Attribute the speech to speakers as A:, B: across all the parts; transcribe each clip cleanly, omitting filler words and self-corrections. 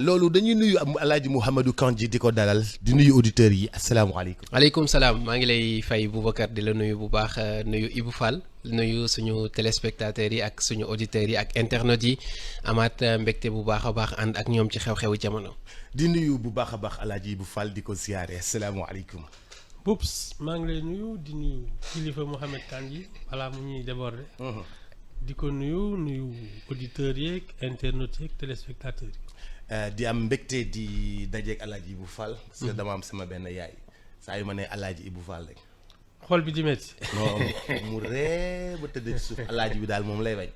A: loolu dañuy nuyu am Alaaji Mouhamadou Kandji di ko dalal di nuyu auditeurs yi asalaamaaleykum.
B: aleykum salaam maa ngi lay fay Boubacar di la nuyu bu baax nuyu Ibou Fall nuyu suñu téléspectateurs yi ak suñu auditeurs yi ak internautes yi amaat mbégte bu baax a baax ànd ak ñoom ci xew-xewu jamono.
A: di nuyu bu baax a baax Alaaji Ibou Fall di ko siyaare asalaamaaleykum.
C: Boubs maa ngi lay nuyu di nuyu kilifa Mouhamed Kandji balaa mu ñuy déborder. di ko nuyu auditeurs yeeg internautes yeeg téléspectateurs yi.
A: di am mbégte di dajeeg Alaaji Ibou Fall. parce que dama am sama benn yaay saa yu ma nee Alaaji Ibou Fall rek.
C: xol bi di métti.
A: non mu ree ba tëdd ci suuf Alaaji bi daal moom lay bañ.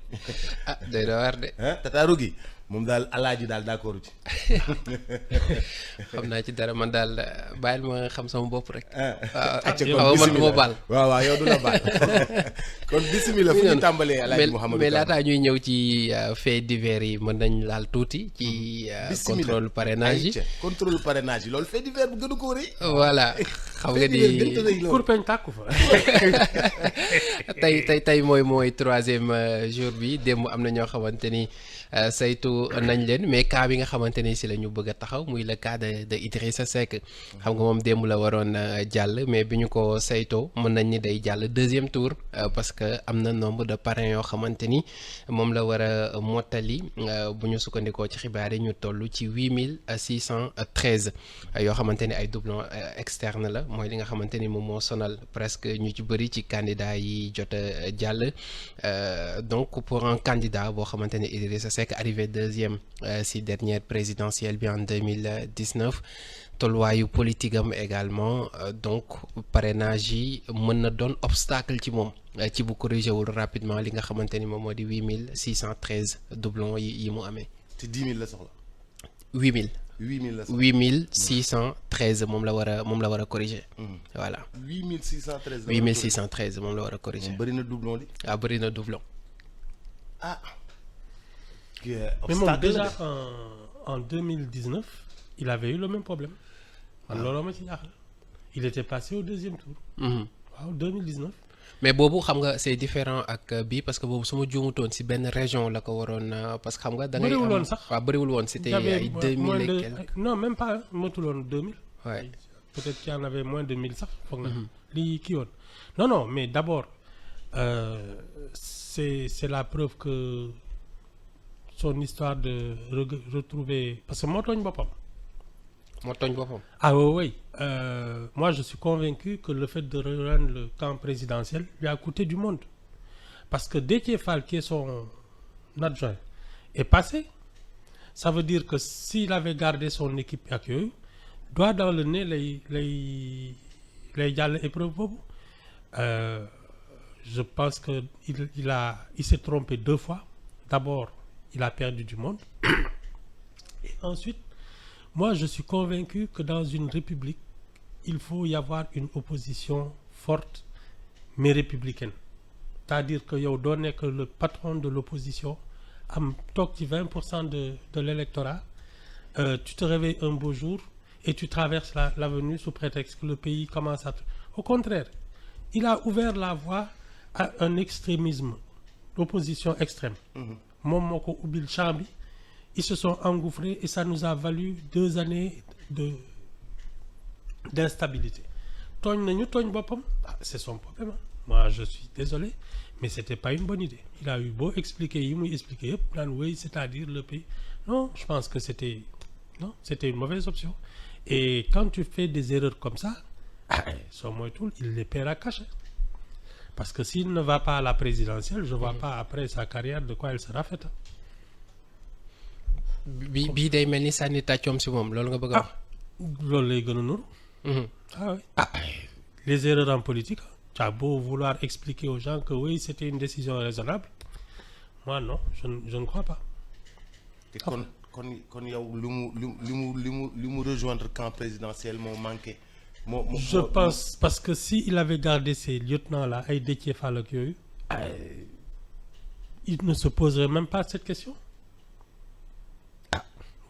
B: ah day na war de.
A: tataaru gi moom daal Alaaji daal d'accord ci.
B: xam naa ci dara man daal bàyyil ma xam sama bopp rek.
A: waaw
B: man du ma baal.
A: waaw yow du la baal kon bisimilah fu ñu tàmbalee Alaaji Mouhamadou
B: mais laataa ñuy ñëw ci faits divers yi mën nañ laal tuuti ci contrôle parrainage yi.
A: contrôle parrainage yi loolu fait divers bu gën a ko rëy.
B: voilà xam nga ni
C: kurpeñ tàkku fa.
B: tey mooy troisième jour bi démb am na ñoo xamante ni saytu nañ leen mais cas bi nga xamante ni si la ñu bëgg a taxaw muy le cas de Idrissa Seck. xam nga moom démb la waroon jàll mais bi ñu ko saytoo mën nañ ni day jàll deuxième tour parce que am na nombre de parrains yoo xamante ni moom la war a mottali bu ñu sukkandikoo ci xibaar yi ñu toll ci 8613 yoo xamante ni ay doublons externes la mooy li nga xamante ni moom moo sonal presque ñu ci bëri ci candidat yi jot a jàll donc pour un candidat boo xamante ni Idrissa Seck arrivé deuxième si dernière présidentielle bi en 2019 tolluwaayu politique am également donc parrainage yi mën na doon obstacle ci moom ci bu corrigé wul rapidement li nga xamante ni moom moo di 8613 doublons yi mu amee.
A: te 10 000 la soxla.
B: 8000.
A: 8000 la soxla
B: 8613 moom la war a corriger. voilà
A: 8613.
B: 8613 moom la war a corriger.
A: bëri na doublon li.
B: bëri na doublon.
C: mais moom déjà en 2019 il avait eu le même problème. man looloo ma ci jaaxal. il était passé au deuxième tour. waaw 2019.
B: mais boobu xam nga c'est différent ak bii parce que boobu su ma juumutoon si benn région la ko waroon parce que xam nga. da ngay am
C: bëriwul woon sax
B: waaw bëriwul woon c'était ay 2000 et quelques.
C: non même pas motul woon 2000.
B: ouais.
C: peut-être qu'il y en avait moins de 1000 sax foog na. lii kii woon non mais d'abord c'est la preuve que son histoire de retrouver parce que moo tooñ boppam. Ah oui. Moi, je suis convaincu que le fait de rejoindre le camp présidentiel lui a coûté du monde. Parce que Déthié Fall, qui est son adjoint, est passé. Ça veut dire que s'il avait gardé son équipe accueillie, doit dans le nez les épreuves. Je pense qu'il s'est trompé 2 fois. D'abord, il a perdu du monde. Et ensuite, moi, je suis convaincu que dans une république, il faut y avoir une opposition forte, mais républicaine. C'est-à-dire que yow doo nekk le patron de l'opposition am toog ci 20% de l'électorat, tu te réveilles un beau jour et tu traverses l'avenue sous prétexte que le pays commence à... Au contraire, il a ouvert la voie à un extrémisme, l'opposition extrême. Moom moo ko ubbil champ bi. Ils se sont engouffrés et ça nous a valu 2 années d'instabilité. Tooñ nañu tooñ boppam, c'est son problème. Moi, je suis désolé, mais c'était pas une bonne idée. Il a eu beau expliquer yi muy expliquer yëpp naan oui, c'est-à-dire le pays. Non, je pense que c'était une mauvaise option. Et quand tu fais des erreurs comme ça, soo moytuwul il les paiera cash. Parce que s'il ne va pas à la présidentielle, je vois pas après sa carrière de quoi elle sera faite.
B: bii day mel ni sànni tàccoom si moom loolu nga bëgg a wax.
C: loolu lay gën a nuru. Les erreurs en politique, tu as beau vouloir expliquer aux gens que oui, c'était une décision raisonnable. Moi non, je ne crois pas.
A: te kon yow li mu rejoindre camp présidentiel moo manqué.
C: Je pense parce que si il avait gardé ces lieutenants là ay Déthié Fall ak yooyu, il ne se poserait même pas cette question.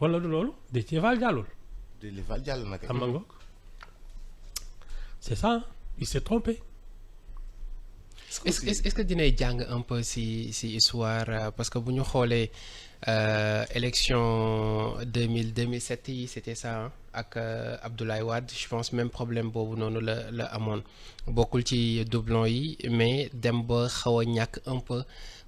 C: Wala du loolu Déthié Fall jàllul.
A: Déthié Fall jàll na kay.
C: Am na ngoog. C'est ça, il s'est trompé.
B: Est-ce que dinay jàng un peu si histoire parce que bu ñu xoolee élection 2007 yi c'était ça hein, ak Abdoulaye Wade je pense même problème boobu noonu la amoon bokkul ci doublon yi mais dem ba xaw a ñàkk un peu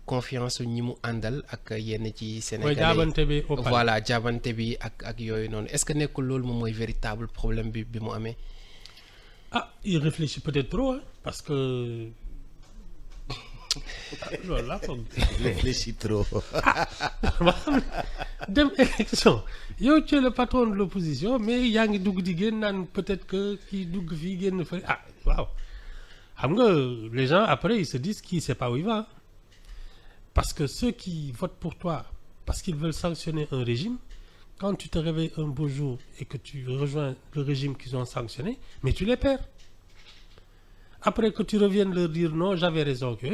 B: confiance ñi mu àndal ak yenn ci Sénégalais
C: jaabante bi
B: voilà jaabante bi ak yooyu noonu est-ce que nekkul loolu moom mooy véritable problème bi mu amee.
C: Ah, il réfléchit peut-être trop hein, parce que loolu laa foog.
A: réfléchit trop.
C: dem élection yow tu es le patron de l'opposition mais yaa ngi dugg di génn naan peut-être que kii dugg fii génn fa ah waaw xam nga les gens après ils se disent qu'il sait pas où il va parce que ceux qui votent pour toi parce qu'ils veulent sanctionner un régime quand tu te réveilles un beau jour et que tu rejoins le régime qu'ils ont sanctionné mais tu les perds après que tu reviennes leur dire non j'avais raison que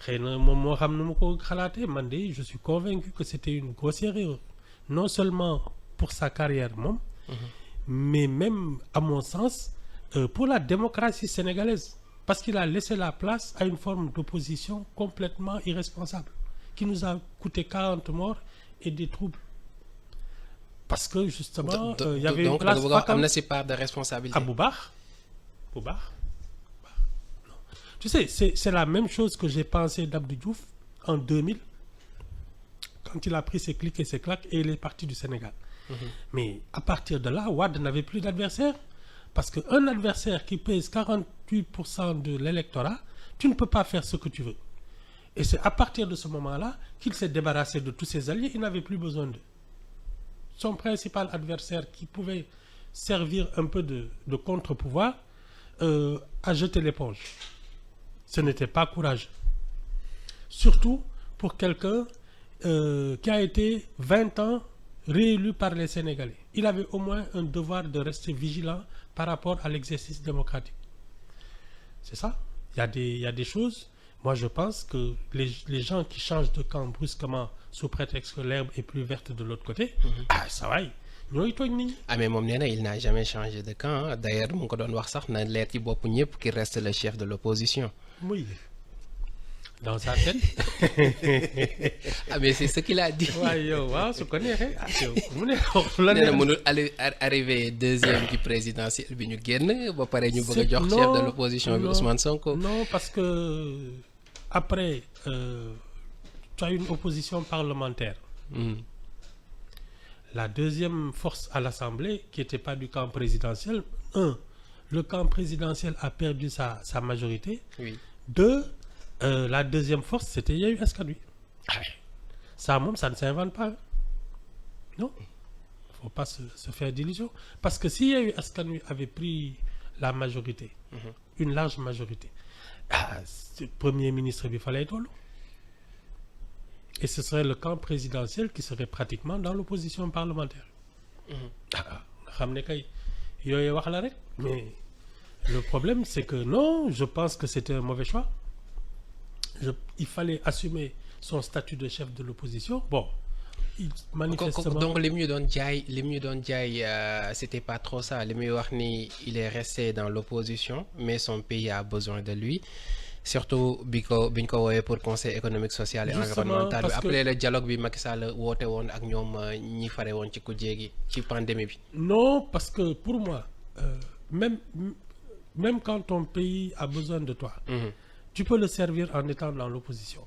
C: xëy na moom moo xam ne mu ko xalaatee man de je suis convaincu que c'était une grossière erreur non seulement pour sa carrière moom mais même à mon sens pour la démocratie sénégalaise parce qu'il a laissé la place à une forme d'opposition complètement irresponsable qui nous a coûté 40 morts et des troubles parce que justement il y avait une place vacante.
B: Am na si part de responsabilité.
C: Bu baax. Tu sais, c'est la même chose que j'ai pensé d'Abdou Diouf en 2000 quand il a pris ses clics et ses claques et il est parti du Sénégal. Mais à partir de là, Wade n'avait plus d'adversaire parce qu'un adversaire qui pèse 48% de l'électorat, tu ne peux pas faire ce que tu veux. Et c'est à partir de ce moment-là qu'il s'est débarrassé de tous ses alliés, il n'avait plus besoin d'eux. Son principal adversaire qui pouvait servir un peu de contre-pouvoir a jeté l'éponge. Ce n'était pas courageux. Surtout pour quelqu'un qui a été 20 ans réélu par les Sénégalais. Il avait au moins un devoir de rester vigilant par rapport à l'exercice démocratique. C'est ça. Il y a des choses. Moi, je pense que les gens qui changent de camp brusquement sous prétexte que l'herbe est plus verte de l'autre côté, ça va. ñooy tooñ nit ñi.
B: Ah mais moom nee na il n'a jamais changé de camp hein. D'ailleurs mu ngi ko doon wax sax na leer ci bopp ñëpp qu'il reste le chef de l'opposition.
C: Oui. Dans sa tête.
B: Ah mais c'est ce qu'il a dit.
C: waaye yow waaw su ko neexee ah yow mu ne la
B: nee na mënul arrivé deuxième ci présidentielle bi ñu génn ba pare ñu bëgg a jox chef de l'opposition bi Ousmane Sonko.
C: Non parce que après tu as une opposition parlementaire. La deuxième force à l'Assemblée qui n'était pas du camp présidentiel, le camp présidentiel a perdu sa majorité.
B: Oui.
C: La deuxième force, c'était Yewwi Askan Wi. Ça, moom, ça ne s'invente pas. Non. Il ne faut pas se faire d'illusions. Parce que si Yewwi Askan Wi avait pris la majorité, une large majorité, le Premier ministre bi fa lay tollu. Et ce serait le camp présidentiel qui serait pratiquement dans l'opposition parlementaire. Xam ne kay yooyu wax la rek. Mais le problème, c'est que non, je pense que c'était un mauvais choix. Il fallait assumer son statut de chef de l'opposition. Bon, manifestement.
B: Donc li mu ñu doon jaay c'était pas trop ça li muy wax ni il est resté dans l'opposition mais son pays a besoin de lui. Surtout bi ñu ko woowee pour conseil économique social et environnemental bi après le dialogue bi Macky Sall woote woon ak ñoom ñi fare woon ci kujje gi ci pandémie bi.
C: Non, parce que pour moi même quand ton pays a besoin de toi, tu peux le servir en étant dans l'opposition.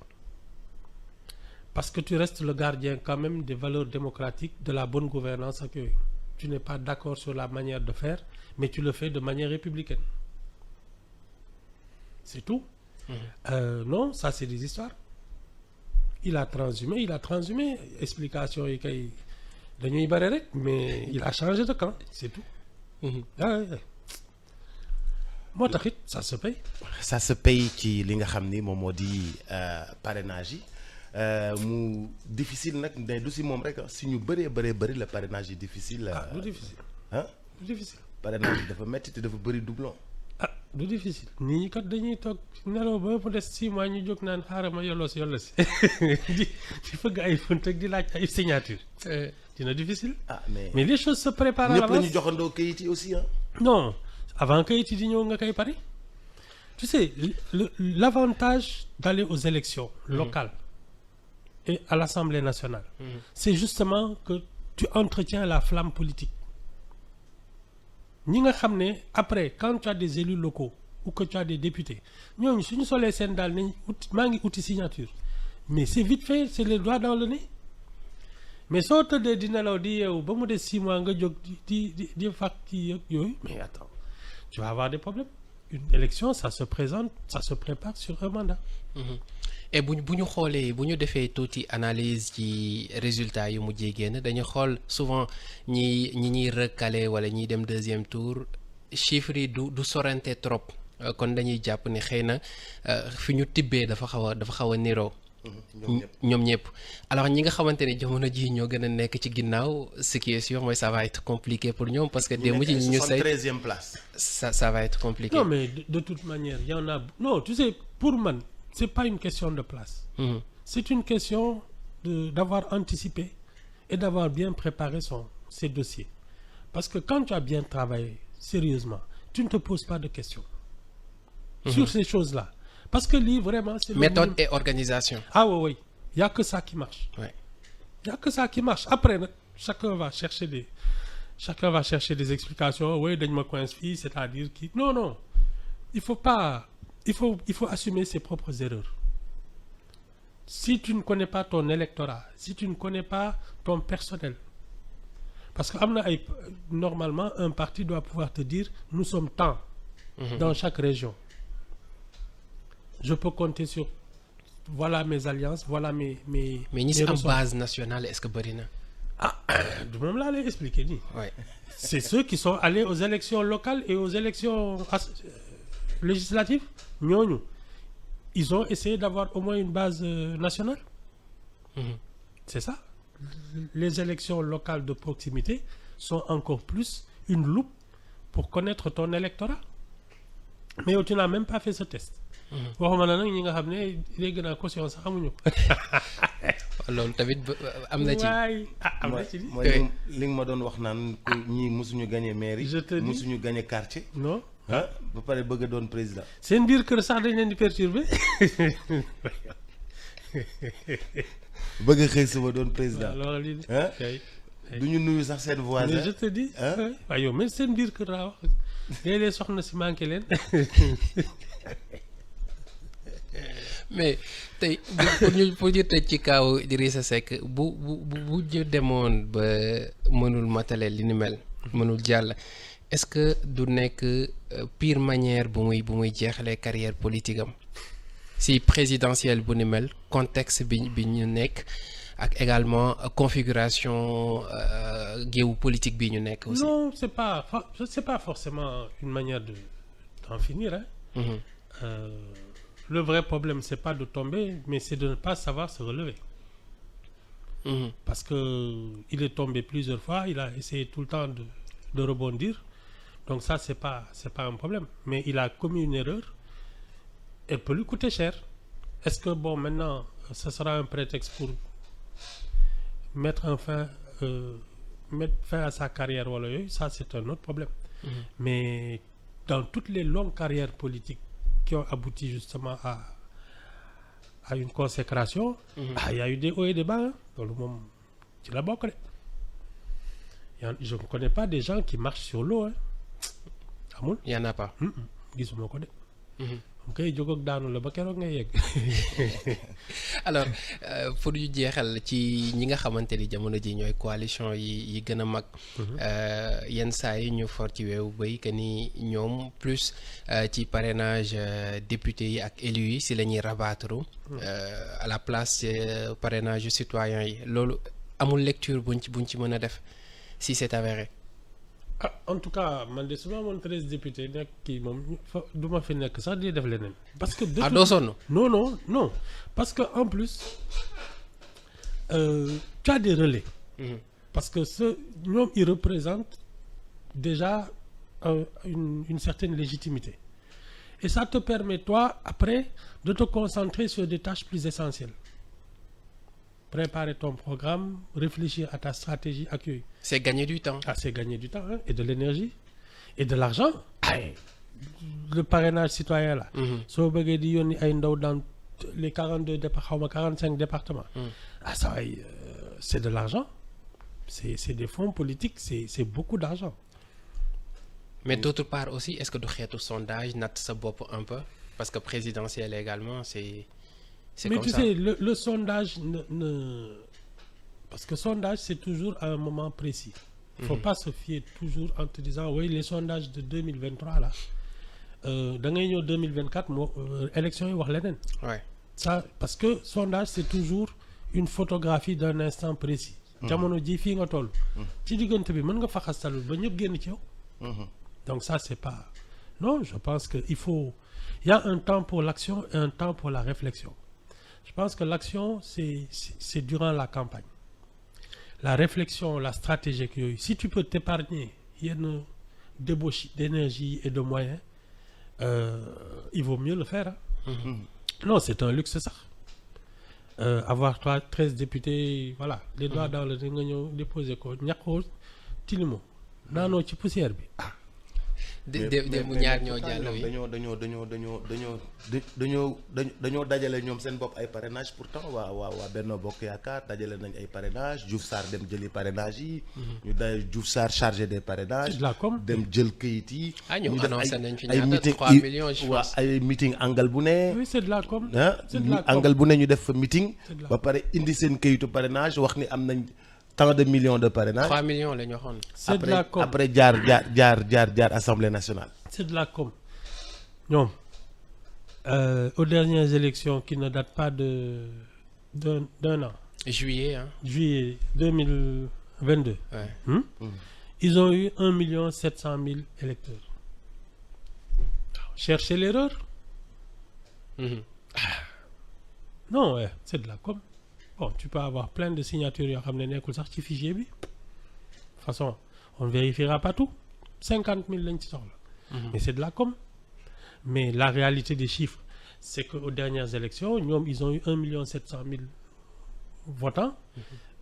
C: Parce que tu restes le gardien quand même des valeurs démocratiques, de la bonne gouvernance ak yooyu. Tu n'es pas d'accord sur la manière de faire, mais tu le fais de manière républicaine. C'est tout. Non, ça c'est des histoires. Il a transhumé. Explication yi kay dañuy bare rek, mais il a changé de camp, c'est tout. Moo tax it ça se paye.
A: Ça se paye ci li nga xam ni moom moo di parrainage yi mu difficile nag mais du si moom rek si ñu bëri le parrainage yi difficile.
C: Du difficile. Du difficile.
A: Parrainage yi dafa metti te dafa bëri doublon.
C: Du difficile nit ñi kat dañuy toog nelaw ba mu des 6 mois ñu jóg naan xaaral ma yollo si di fëgg ay fënt ak di laaj ay signature dina difficile. Mais les choses se préparent à l'avance.
A: ñëpp la ñu joxandoo kayit yi aussi
C: Non, avant kayit yi di ñëw nga koy pare. Tu sais l'avantage d'aller aux élections locales et à l'Assemblée nationale, c'est justement que tu entretiens la flamme politique. Ñi nga xam ne après quand tu as des élus locaux ou que tu as des députés ñooñu suñu solee seen daal nañ maa ngi uti signature mais c'est vite fait, c'est le doigt dans le nez. Mais soo tëddee di nelaw di yeewu ba mu des 6 mois nga jóg di fàq kii ak yooyu mais attends, tu vas avoir des problèmes. Une élection, ça se présente, ça se prépare sur un mandat.
B: Et bu ñu xoolee bu ñu defee tuuti analyse ci résultats yu mujjee génn dañu xool souvent ñuy recalé wala ñiy dem deuxième tour chiffres yi du sorante trop kon dañuy jàpp ne xëy na fi ñu tibbee dafa xaw a niroo. ñoom ñëpp alors ñi nga xamante ne jamono ji ñoo gën a nekk ci ginnaaw ce qui est sûr mooy ça va être compliqué pour ñoom parce que démb ci ñu say
A: 73e place.
B: ça va être compliqué.
C: Non mais de toute manière il y en a non tu sais pour man c'est pas une question de place. C'est une question d'avoir anticipé et d'avoir bien préparé ses dossiers. Parce que quand tu as bien travaillé sérieusement, tu ne te poses pas de questions sur ces choses-là. Parce que lii vraiment c'est
B: méthode et organisation.
C: Ah oui, il y a que ça qui marche.
B: Ouais.
C: Il y a que ça qui marche. Après nag chacun va chercher des explications. Oui, dañ ma coince fii, c'est-à-dire qui non, il faut assumer ses propres erreurs. Si tu ne connais pas ton électorat, si tu ne connais pas ton personnel, parce que normalement un parti doit pouvoir te dire nous sommes tant dans chaque région. Je peux compter sur voilà mes alliances, voilà mes
B: mais ñi si am base nationale est-ce que bëri na.
C: Du moom laa lay expliquer nii.
B: Ouais.
C: C'est ceux qui sont allés aux élections locales et aux élections législatives. Ñooñu ils ont essayé d'avoir au moins une base nationale. C'est ça. Les élections locales de proximité sont encore plus une loupe pour connaître ton électorat. Mais yow tu n'as même pas fait ce test. waxuma na nag ñi nga xam ne léegi naa caution sax amuñu ko.
B: loolu tamit am na ci.
C: am na ci.
A: mooy li nga ma doon wax naan ñii mosuñu gagné mairie.
C: Je te dis
A: mosuñu gagné quartier.
C: non.
A: ba pare bëgg a doon président.
C: seen biir kër sax dañ leen di perturber.
A: bëgg a xëy suba doon président.
C: loolu lii
A: du ñu nuyu sax seen voisin.
C: mais je te dis. waaye yow mais seen biir kër laa wax. léeg-léeg soxna si manqué leen.
B: mais tey pour ñu tëj ci kaw Idrissa Seck bu ñu demoon ba mënul matale li ni mel mënul jàll est-ce que du nekk pire manière bu muy jeexalee carrière politique am si présidentielle bu ni mel contexte bi ñu nekk ak également configuration géewu politique bi ñu nekk aussi.
C: Non, c'est pas forcément une manière d'en finir hein. Le vrai problème c'est pas de tomber mais c'est de ne pas savoir se relever. Parce que il est tombé plusieurs fois, il a essayé tout le temps de rebondir. Donc ça c'est pas un problème, mais il a commis une erreur. Elle peut lui coûter cher. Est-ce que bon maintenant ce sera un prétexte pour mettre fin à sa carrière wala yooyu, ça c'est un autre problème. Mais dans toutes les longues carrières politiques qui ont abouti justement à une consécration, il y a eu des hauts et des bas loolu moom ci la bokk de. Je ne connais pas des gens qui marchent sur l'eau amul.
B: Il y en a pas.
C: Gisuma ko de. ok jóg ak daanu la ba keroog ngay yegg.
B: alors pour ñu jeexal ci ñi nga xamante ni jamono ji ñooy coalition yi gën a mag. yenn saa yi ñu for ci weewu béy que ni ñoom plus ci parrainage député yi ak élus yi si la ñuy rabattre à la place parrainage citoyen yi loolu amul lecture buñ ci mën a def si c'est avéré.
C: En tout cas man de su ma amoon 13 députés nekk kii moom du ma fi nekk sax di def leneen. parce que
B: doo sonn.
C: non parce que en plus tu as des relais. Parce que ñoom ils représentent déjà une certaine légitimité et ça te permet toi après de te concentrer sur des tâches plus essentielles. Préparer ton programme, réfléchir à ta stratégie ak yooyu.
B: C'est gagner du temps.
C: C'est gagner du temps hein, et de l'énergie et de l'argent. Le parrainage citoyen là. Soo bëggee di yónni ay ndaw dans les 45 départements. ah ça va, c'est de l'argent. C'est des fonds politiques, c'est beaucoup d'argent.
B: Mais d'autre part aussi, est-ce que du xeetu sondage natt sa bopp un peu parce que présidentiel également c'est
C: Mais
B: comme
C: tu
B: ça.
C: sais, le sondage parce que sondage, c'est toujours à un moment précis. Il ne faut pas se fier toujours en te disant, oui, les sondages de 2023, là, da ngay ñëw 2024, élection yi wax leneen.
B: Ouais.
C: Ça, parce que sondage, c'est toujours une photographie d'un instant précis. Jamono ji fii nga toll. Ci diggante bi mën nga faxastalu ba ñëpp génn ci yow. Donc ça, c'est pas... Non, je pense qu'il faut... Il y a un temps pour l'action et un temps pour la réflexion. Je pense que l'action, c'est durant la campagne. La réflexion, la stratégie, si tu peux t'épargner, il y a une débauche d'énergie et de moyens, il vaut mieux le faire. Hein. Non, c'est un luxe, ça. Avoir 13 députés, voilà, les doigts dans le nez, nga déposer ko ñàkkoo tilimo naanoo ci poussière bi.
B: mu ñaar ñoo jàll wi
A: dañoo dajale ñoom seen bopp ay parrainage pourtant waa Benno Bokk Yaakaar dajale nañ ay parrainage Diouf Sarr dem jëli parrainage yi ñu day Diouf Sarr chargé des parrainages
C: C'est de la com.
A: dem jël këyit yi
B: ñoom annoncé nañ fi
A: ay
B: ñaata
A: meeting
B: 3 millions je
A: waa
B: pense.
A: ay meeting angal bu ne
C: Oui, c'est de la com.
A: ah
C: C'est de la com.
A: angal bu ne ñu def fa meeting
C: C'est de la
A: ba pare indi seen këyitu parrainage wax ni am nañ tant de millions de parrainage
B: 3 millions la ñu waxoon.
C: C'est de la com.
A: après jaar Assemblée nationale.
C: C'est de la com. Non. Aux dernières élections qui ne datent pas d'un an,
B: Juillet hein.
C: juillet 2022,
B: Ouais.
C: ils ont eu 1 700 000 électeurs. Cherchez l'erreur?
B: Mhm.
C: Non, ouais, c'est de la com. Bon, tu peux avoir plein de signatures yoo xam ne nekkul sax ci fichier bi. De toute façon, on ne vérifiera pas tout. 50 000 lañ ci soxla. Mais c'est de la com. Mais la réalité des chiffres, c'est qu'aux dernières élections, ils ont eu 1 700 000 votants.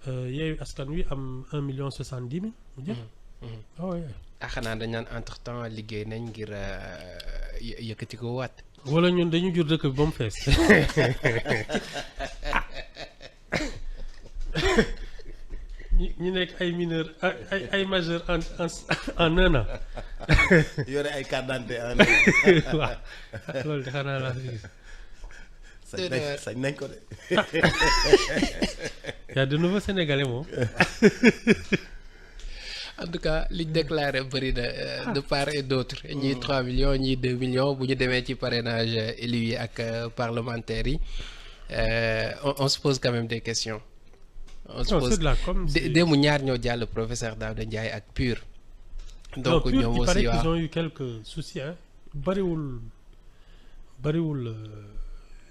C: Yewwi Askan Wi am 1 70 000. mu jeex. Ah ouais.
B: ah xanaa dañ naan entre temps liggéey nañ ngir yëkkati ko waat.
C: Wala ñun dañu jur dëkk bi ba mu fees. ñu nekk ay mineurs ay majeurs en 1 an.
A: yore ay carte d'identité
C: waaw loolu de xanaa laa fi gis.
A: sañ nañ ko de.
C: y a de nouveaux Sénégalais moom.
B: En tout cas liñ déclaré bëri na de part et d'autre ñii 3 millions ñii 2 millions bu ñu demee ci parrainage élus yi ak parlementaires yi on se pose quand même des questions. On se
C: Non,
B: pose
C: c'est de la com.
B: démb ñaar ñoo jàll professeur Daouda Ndiaye ak PUR.
C: Donc
B: donc ñoom
C: il
B: aussi
C: paraît qu'ils
B: waaw
C: ont eu quelques soucis hein. bariwul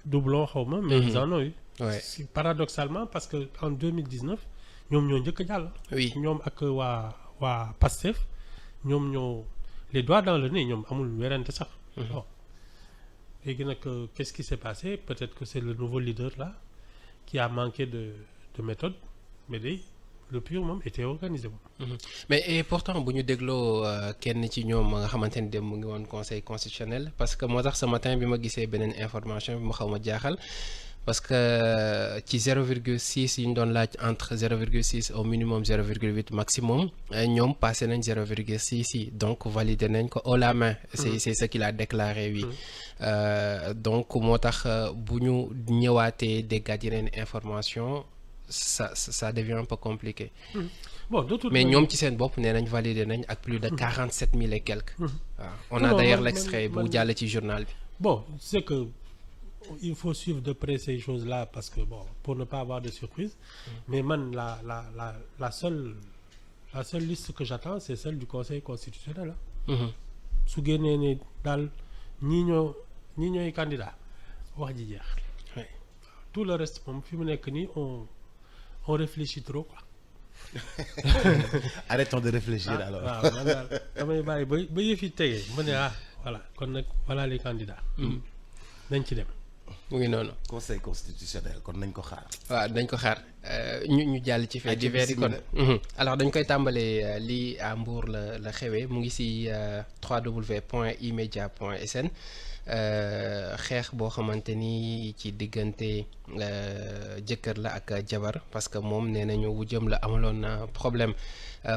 C: doublon xaw ma. mais ils en ont eu.
B: ouais.
C: Paradoxalement parce que en 2019 ñoom ñoo njëkk a jàll.
B: Oui.
C: ñoom ak waa Pastef ñoom ñoo les doigts dans le nez ñoom amul werante sax. Bon léegi nag qu'est-ce qui s'est passé? Peut-être que c'est le nouveau leader là qui a manqué de méthode mais day le PUR moom était organisé moom.
B: Mhm. mais et pourtant bu ñu dégloo kenn ci ñoom nga xamante ni dem mu ngi woon conseil constitutionnel parce que moo tax ce matin bi ma gisee beneen information bi ma xaw ma jaaxal parce que ci 0,6 yi ñu doon laaj entre 0,6 au minimum 0,8 maximum ñoom passé nañ 0,6 yi donc validé nañ ko haut la main. c'est ce qu'il a déclaré oui. Donc moo tax bu ñu ñëwaatee déggaat yeneen information ça devient un peu compliqué.
C: Bon, d'autres
B: mais ñoom ci seen bopp nee nañ validé nañ ak plus de 47 000 et quelques. waaw on a d'ailleurs l'extrait bu jàll ci journal bi.
C: Bon, c'est que il faut suivre de près ces choses-là parce que bon, pour ne pas avoir de surprise. Mais man la seule liste que j'attends, c'est celle du Conseil constitutionnel. Su génnee ne daal ñii ñooy candidat wax ji jeex. Tout le reste moom fi mu nekk nii on réfléchit trop quoi.
A: Arrêtons de réfléchir alors.
C: waaw man daal damay bàyyi ba yëf yi tege ma ne voilà kon nag voilà les candidats. nañ ci dem.
B: mu ngi noonu.
A: Conseil constitutionnel kon nañ ko xaar.
B: waaw dañ ko xaar ñu jàll ci fait divers yi kon. alors dañ koy tàmbalee lii à Mbour la xewee mu ngi si www.imedia.sn xeex boo xamante ni ci diggante jëkkër la ak jabar parce que moom nee nañu wujjam la amaloon na problème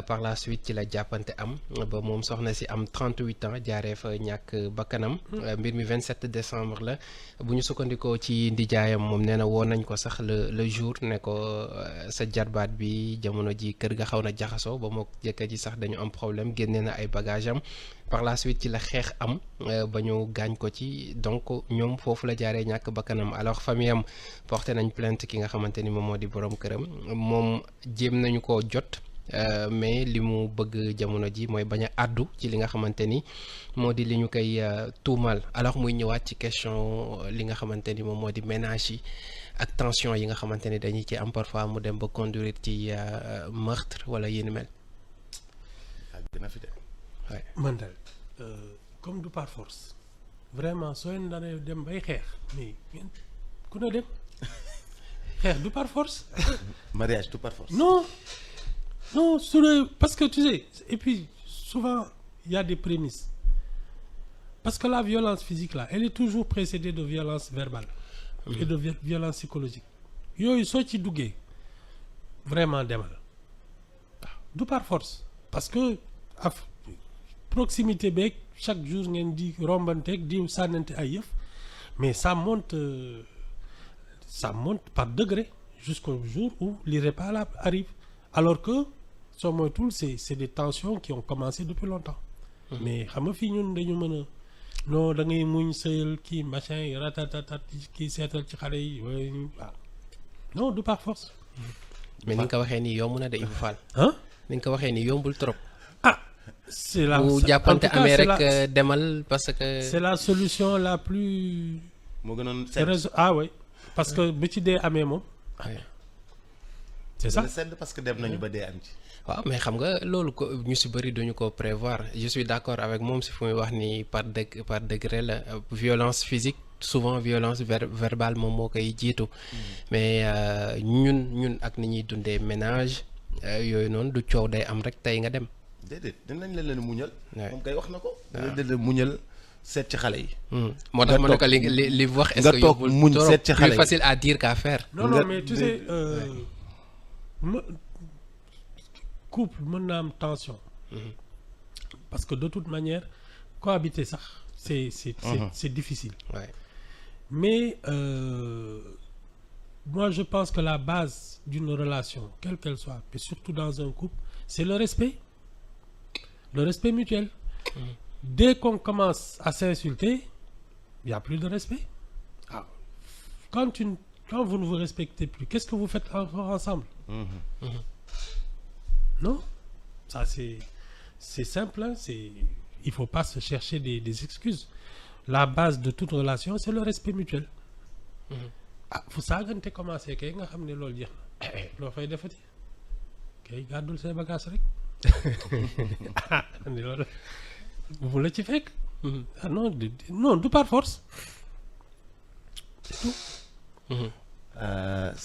B: par la suite ci la jàppante am ba moom soxna si am 38 ans jaaree fa ñàkk bakkanam mbir mi 27 décembre la bu ñu sukkandikoo ci ndijaayam moom nee na woo nañ ko sax le jour ne ko sa jarbaat bi jamono ji kër ga xaw na jaxasoo ba mook jëkkër ji sax dañu am problème génnee na ay bagage am par la suite ci la xeex am ba ñu gaañ ko ci donc ñoom foofu la jaaree ñàkk bakkanam alors famille am porté nañ plainte ki nga xamante ni moom moo di borom këram moom jéem nañu ko jot mais li mu bëgg jamono ji mooy bañ a àddu ci li nga xamante ni moo di li ñu koy tuumal alors muy ñëwaat ci question li nga xamante ni moom moo di ménage yi ak tension yi nga xamante ni dañuy ci am parfois mu dem ba conduire ci meurtre wala yéen mel.
C: man daal comme du par force vraiment soo leen daan dem bay xeex mais ku ne dem xeex du par force.
A: mariage du par force.
C: non parce que tu sais et puis souvent il y a des prémices parce que la violence physique là elle est toujours précédée de violence verbale et de violence psychologique yooyu soo ci duggee vraiment demal waaw du par force parce que proximité beeg chaque jour ngeen di rombanteeg di sànnante ay yëf mais ça monte par degré jusqu'au jour où l'irréparable arrive alors que soo moytul c'est des tensions qui ont commencé depuis longtemps mais xam nga fii ñun dañu mën a non da ngay muñ sëyal kii machin ratatatat kii seetal ci xale yi waaw non du par force
B: mais ni nga ko waxee nii yomb na de Ibou Fall ni nga ko waxee nii yombul trop
C: c'est la
B: bu jàppante amee rek demal parce que
C: c'est la solution la plus
A: moo gënoon
C: oui parce que bu ci dee amee moom c'est ça
A: sedd parce que dem nañu ba dee am ci
B: waaw mais xam nga loolu ko ñu si bëri duñu ko prévoir je suis d'accord avec moom si fu muy wax ni par degré la violence physique souvent violence verbale moom moo koy jiitu mais ñun ak ni ñuy dundee ménage yooyu noonu du coow day am rek tey nga dem
A: déedéet dinañ leen muñal moom kay wax na ko dinañ muñal seet ci xale yi
B: moo tax ma ne ko li wax est-ce que
A: nga toog muñ seet ci xale yi
B: plus facile à dire qu'à faire
C: non mais tu sais couple mën na am tension parce que de toute manière cohabiter sax c'est difficile mais moi je pense que la base d'une relation quelle qu'elle soit mais surtout dans un couple c'est le respect mutuel dès qu'on commence à s'insulter il y a plus de respect quand vous ne vous respectez plus qu'est-ce que vous faites encore ensemble non ça c'est simple hein, il faut pas se chercher des excuses la base de toute relation c'est le respect mutuel fu saagante commencé kay nga xam ne loolu jeex na loo fay defati kay gàddul say bagages rek ni loolu bu la ci fekk non du par force c'est tout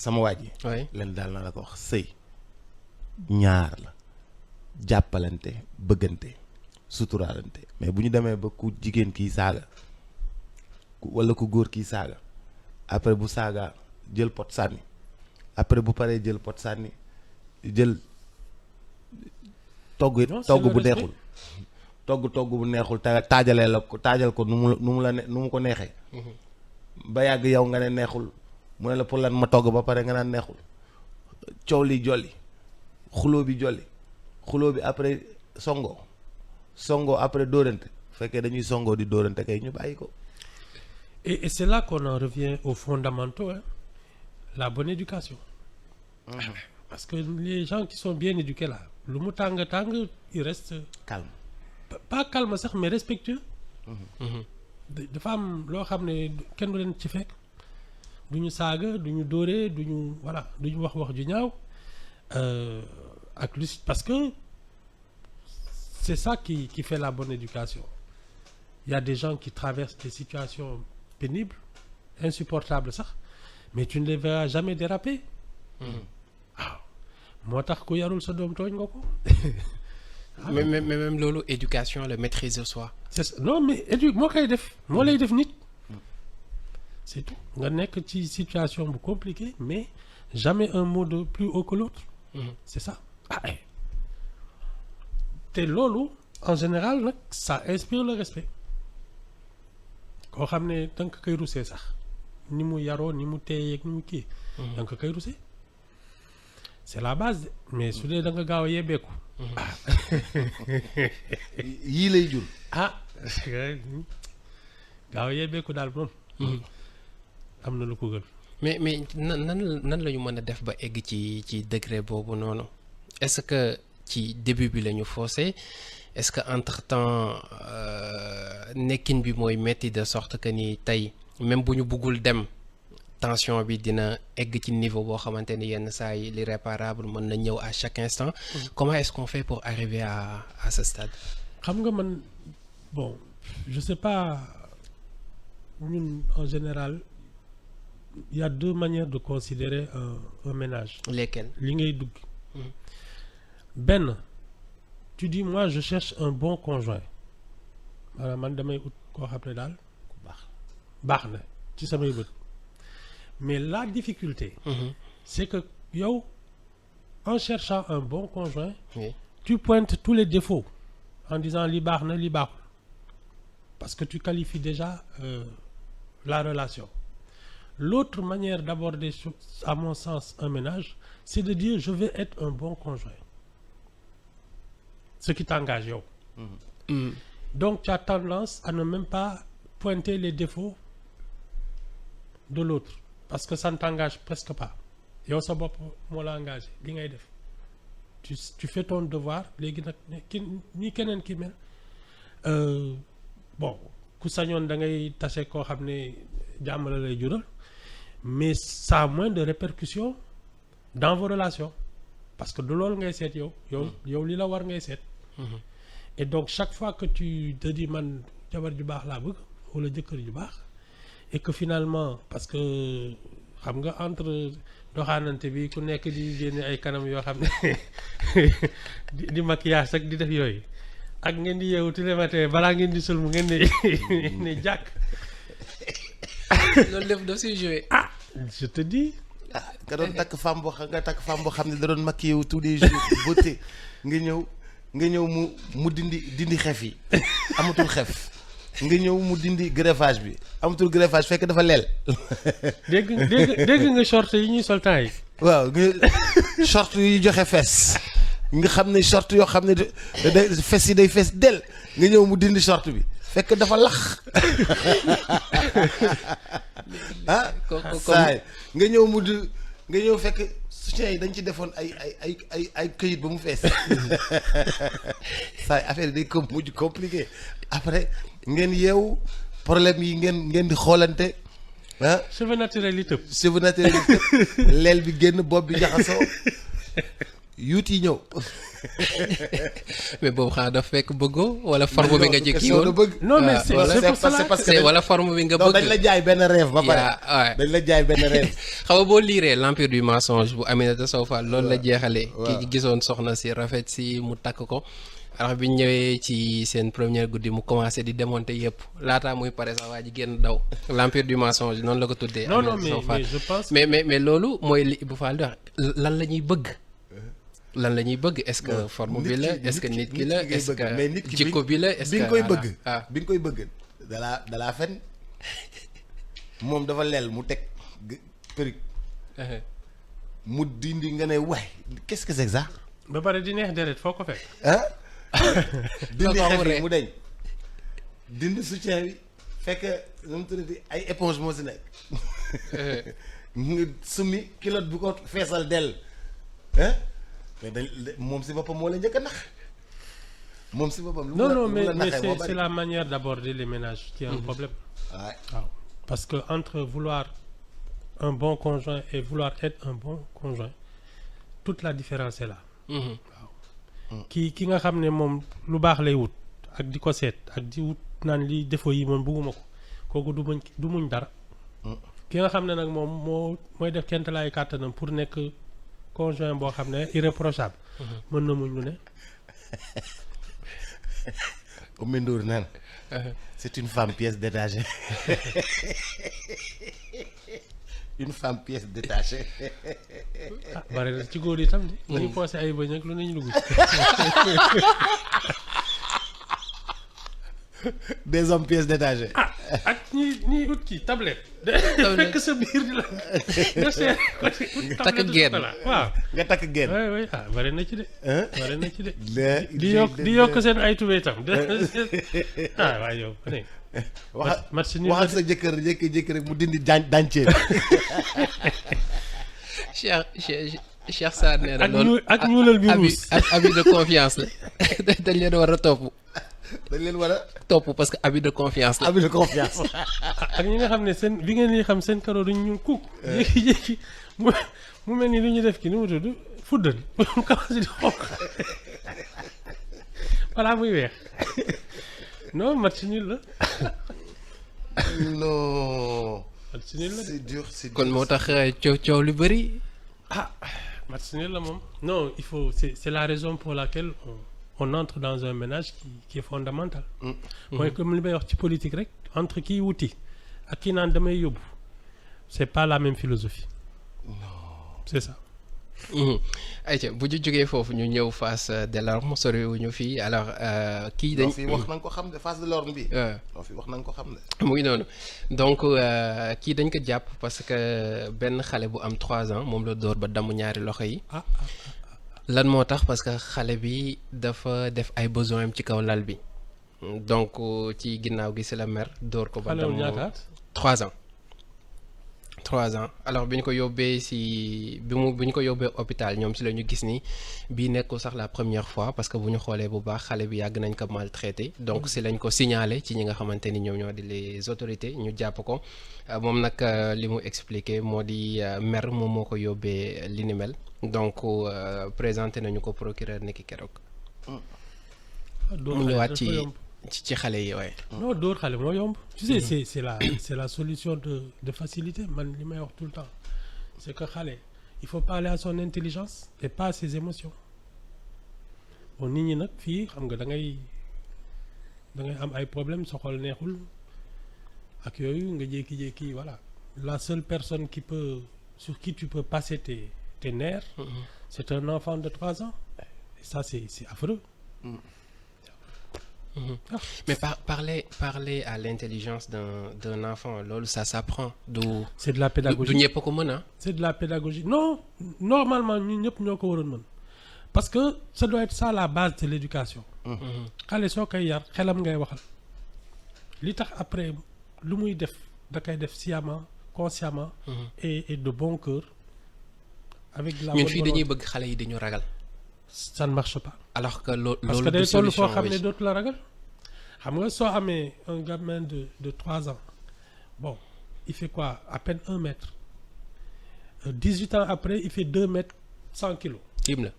A: sama waa ji leen daal na la ko wax sëy ñaar la jàppalante bëggante suturaalante mais bu ñu demee ba ku jigéen kii saaga walla ku góor kii saaga après bu saaga jël pot sànni après bu paree jël pot sànni jël togg bu neexul togg bu neexul taajalee la ko taajal ko nu mu ko neexee ba yàgg yow nga ne neexul mu ne la pour lan ma togg ba pare nga naan neexul coow li jolli xuloo bi jolli xuloo bi après songo après dóorante fekkee dañuy songoo di dóorante kay ñu bàyyi ko
C: et c'est là qu'on en revient aux fondamentaux hein? La bonne éducation parce que les gens qui sont bien éduqués là lu mu tàng ils restent
A: calme
C: pas calme sax mais respectueux dafa am loo xam ne kenn du leen ci fekk du ñu saaga du ñu dóoree du ñu wax ju ñaaw ak lu parce que c'est ça qui fait la bonne éducation. Il y a des gens qui traversent des situations pénibles, insupportables sax, mais tu ne les verras jamais déraper. moo tax ku yarul sa doom tooñ nga ko
B: mais même loolu éducation la maîtrise de soi.
C: c'est ça. Non mais moo koy def moo lay def nit c'est tout nga nekk ci situation bu compliquée mais jamais un mot de plus haut que l'autre c'est ça te loolu en général nag ça inspire le respect koo xam ne da nga koy rusee sax ni mu yaroo ni mu teeyeeg ni mu kii da nga koy rusee c'est la base mais su dee da nga gaaw a yebbeeku
A: yii lay jur.
C: gaaw a yebbeeku daal moom am na lu ko gën.
B: mais nan la ñu mën a def ba egg ci degré boobu noonu est-ce que ci début bi la ñu faussé est-ce que entre-temps nekkin bi mooy metti de sorte que ni tey même bu ñu buggul dem tension bi dina egg ci niveau boo xamante ni yenn saa yi l'irréparable mën na ñëw à chaque instant. Comment est-ce qu'on fait pour arriver à ce stade?
C: xam nga man bon je sais pas ñun en général il y a deux manières de considérer un ménage.
B: Lesquelles?
C: li ngay dugg. benn tu dis moi je cherche un bon conjoint maanaam man damay ut koo xam ne daal baax na ci samay bët mais la difficulté c'est que yow en cherchant un bon conjoint tu pointes tous les défauts en disant li baax na li baaxul parce que tu qualifies déjà la relation. L'autre manière d'aborder à mon sens un ménage c'est de dire je vais être un bon conjoint ce qui t'engage yow. Donc tu as tendance à ne même pas pointer les défauts de l'autre parce que ça ne t'engage presque pas yow sa bopp moo la engagé li ngay def tu fais ton devoir léegi nag ni keneen ki mel bon ku sañoon da ngay tase koo xam ne jàmm la lay jural mais ça a moins de répercussions dans vos relations parce que du loolu ngay seet yow li la war ngay seet. Et donc chaque fois que tu te dis man jabar ju baax laa bëgg wala jëkkër ju baax et que finalement parce que xam nga entre doxaanante bi ku nekk di génne ay kanam yoo xam ne di maquillage ak di def yooyu ak ngeen di yeewu tous les matins balaa ngeen di sëlmu ngeen ne jàkk
B: loolu lépp daf siy joué.
C: Je te dis.
A: nga doon takk femme boo xam ne da doon maquillé wu tous les jours beauté nga ñëw mu dindi xef yi amatul xef nga ñëw mu dindi greffage bi amatul greffage fekk dafa leel.
C: dégg nga short yi ñuy sol temps yi.
A: waaw nga short yi joxe fes nga xam ne short yoo xam ne fes yi day fes del nga ñëw mu dindi short bi fekk dafa lax saay nga ñëw fekk soutien yi dañ ci defoon ay këyit ba mu fees saay affaire yi day mujj compliqué après ngeen yeewu problème yi ngeen di xoolante
C: cheveux naturel yi tëb
A: leel bi génn bopp bi jaxasoo yuut yi ñëw.
B: mais boobu xanaa dafa fekk bëggoo wala forme bi nga jëkki woon.
C: non mais c'est
B: parce que wala forme bi nga bëgg.
A: dañ la jaay benn rêve ba pare. dañ la jaay benn rêve.
B: xam nga boo liiree l'empire du mensonge bu Aminata Sow Fall loolu la jeexalee. ki gisoon soxna si rafet si mu takk ko. alors bi ñu ñëwee ci seen première guddi mu commencé di démonter yëpp laataa muy pare sax waa ji génn daw l'empire du mensonge noonu la ko tuddee.
C: non mais je pense.
B: mais loolu mooy li Ibou Fall di wax lan la ñuy bëgg. lan la ñuy bëgg est-ce que forme bi la est-ce que nit ki la est-ce que jikko bi la est-ce que
A: bi nga koy bëgg bi nga koy bëgg dalaa fen moom dafa leel mu teg perruque mu dindi nga ne waay qu'est-ce que c'est ça
C: ba pare di neex deret foo ko fekk
A: dindi xef yi mu deñ dindi soutien bi fekk nu mu tuddati ay éponge moo si nekk nga summi kilote bu ko feesal dell mais moom si boppam moo la njëkk a nax moom si boppam.
C: non mais c'est la manière d'aborder les ménages qui est un problème. waaw parce que entre vouloir un bon conjoint et vouloir être un bon conjoint toute la différence est là. waaw ki nga xam ne moom lu baax lay wut ak di ko seet ak di wut naan li défaut yi moom bugguma ko kooku du muñ dara. ki nga xam ne nag moom mooy def kent laay kàttanam pour nekk. conjoint boo xam ne irréprochable mën na muñ lu ne
A: Oumy Ndour naan c'est une femme pièce détachée. Une femme pièce détachée.
C: ah bari na ci góor yi tam di. dañu poosé ay bëñ ak lu nañu dugg.
A: Des hommes pièces détachées.
C: ah ak ñi ut kii tablette. fekk sa biir di la. nga seet
B: takk genn.
C: waaw.
A: nga takk genn.
C: oui oui ah bari na ci de.
A: Hein?
C: bari na ci de.
A: Le-
C: di yokk seen ay tubéy tam. ah waaye yow ne.
A: wax
C: match nul
A: wax
C: la
A: ak sa jëkkër jékki-jékki rek mu dindi dancee.
B: Cheikh Sarr nee na
C: ak
B: loolu
C: ak ñuulal bi
B: abi
C: ruus.
B: abi de confiance la dañ leen war a topp
A: dañ leen war a
B: topp parce que abi de confiance la.
A: abus de confiance.
C: ak ñi nga xam ne seen bi ngeen di xam seen karo duñ ñu kuk. jékki-jékki mu mel ni lu ñu def ki ni mu tudd fuddal mu commencé di xonq voilà muy weex non match nul la
A: Non.
C: match nul la de.
A: C'est dur, c'est dur.
B: kon moo tax coow lu bëri.
C: ah match nul la moom non il faut c'est la raison pour laquelle on entre dans un ménage qui est fondamental mooy comme li may wax ci politique rek entre kii wuti ak kii naan damay yóbbu c'est pas la même philosophie c'est ça
B: ayca bu ñu jógee foofu ñu ñëw Fass Delorme soriwuñu fii alors kii dañ.
A: non fii wax na nga ko xam de Fass Delorme bi.
B: waaw
A: non fii wax na nga ko xam de.
B: muy noonu donc kii dañ ko jàpp parce que benn xale bu am 3 ans moom la dóor ba damm ñaari loxo yi.
C: ah
B: lan moo tax parce que xale bi dafa def ay besoin am ci kaw lal bi donc ci ginnaaw gi si la mer dóor ko ba
C: xale wu
B: damm
C: ñaata at
B: 3 ans 3 ans alors bi ñu ko yóbbee si bi ñu ko yóbbee hôpital ñoom si la ñu gis ni bii nekkul sax la première fois parce que bu ñu xoolee bu baax xale bi yàgg nañ ko maltraité donc si lañ ko signalé ci ñi nga xamante ni ñoom ñoo di les autorités ñu jàpp ko moom nag li mu expliqué moo di mer moom moo ko yóbbee li ni mel donc présenté nañu ko procureur niki keroog. mu ñëwaat ci xale yi waaye.
C: non dóor xale moo yomb tu sais c'est la solution de facilité man li may wax tout le temps c'est que xale il faut parler à son intelligence et pas à ses émotions bon nit ñi nag fii xam nga da ngay am ay problèmes sa xol neexul ak yooyu nga jékki-jékki voilà la seule personne sur qui tu peux passer tes nerfs c'est un enfant de 3 ans et ça c'est affreux.
B: Mais parler à l'intelligence d'un enfant loolu ça s'apprend
C: c'est de la pédagogie
B: du ñëpp ko mën a.
C: c'est de la pédagogie non normalement ñun ñëpp ñoo ko waroon mën parce que ça doit être ça la base de l'éducation xale soo koy yar xelam ngay waxal li tax après lu muy def da koy def sciemment consciemment et de bon cœur avec de la
B: ñun
C: bonne
B: fii dañuy
C: volonté.
B: bëgg xale yi dañu ragal.
C: Ça ne marche pas
B: alors que loolu
C: parce que day
B: du
C: toll
B: solution
C: foo xam ne
B: oui.
C: dootu la ragal xam nga soo amee un gamin de 3 ans bon il fait quoi à peine 1 mètre 18 ans après il fait 2 mètres 100 kilos
B: tiim la.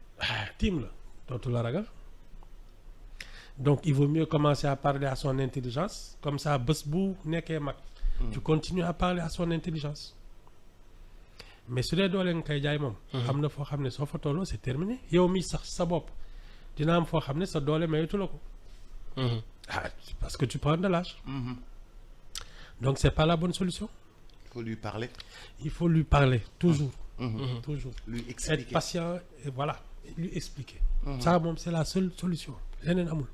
C: tiim la dootu la ragal donc il vaut mieux commencer à parler à son intelligence comme ça bés bu nekkee mag tu continues à parler à son intelligence mais su dee doole nga koy jaay moom am na foo xam ne soo fa tolloo c'est terminé yow mi sax sa bopp dina am foo xam ne sa doole mayatu la ko parce que tu prends de l'âge donc c'est pas la bonne solution
A: Il faut lui parler.
C: il faut lui parler toujours toujours
A: Lui
C: être
A: expliquer.
C: patient et voilà lui expliquer ça moom c'est la seule solution leneen amul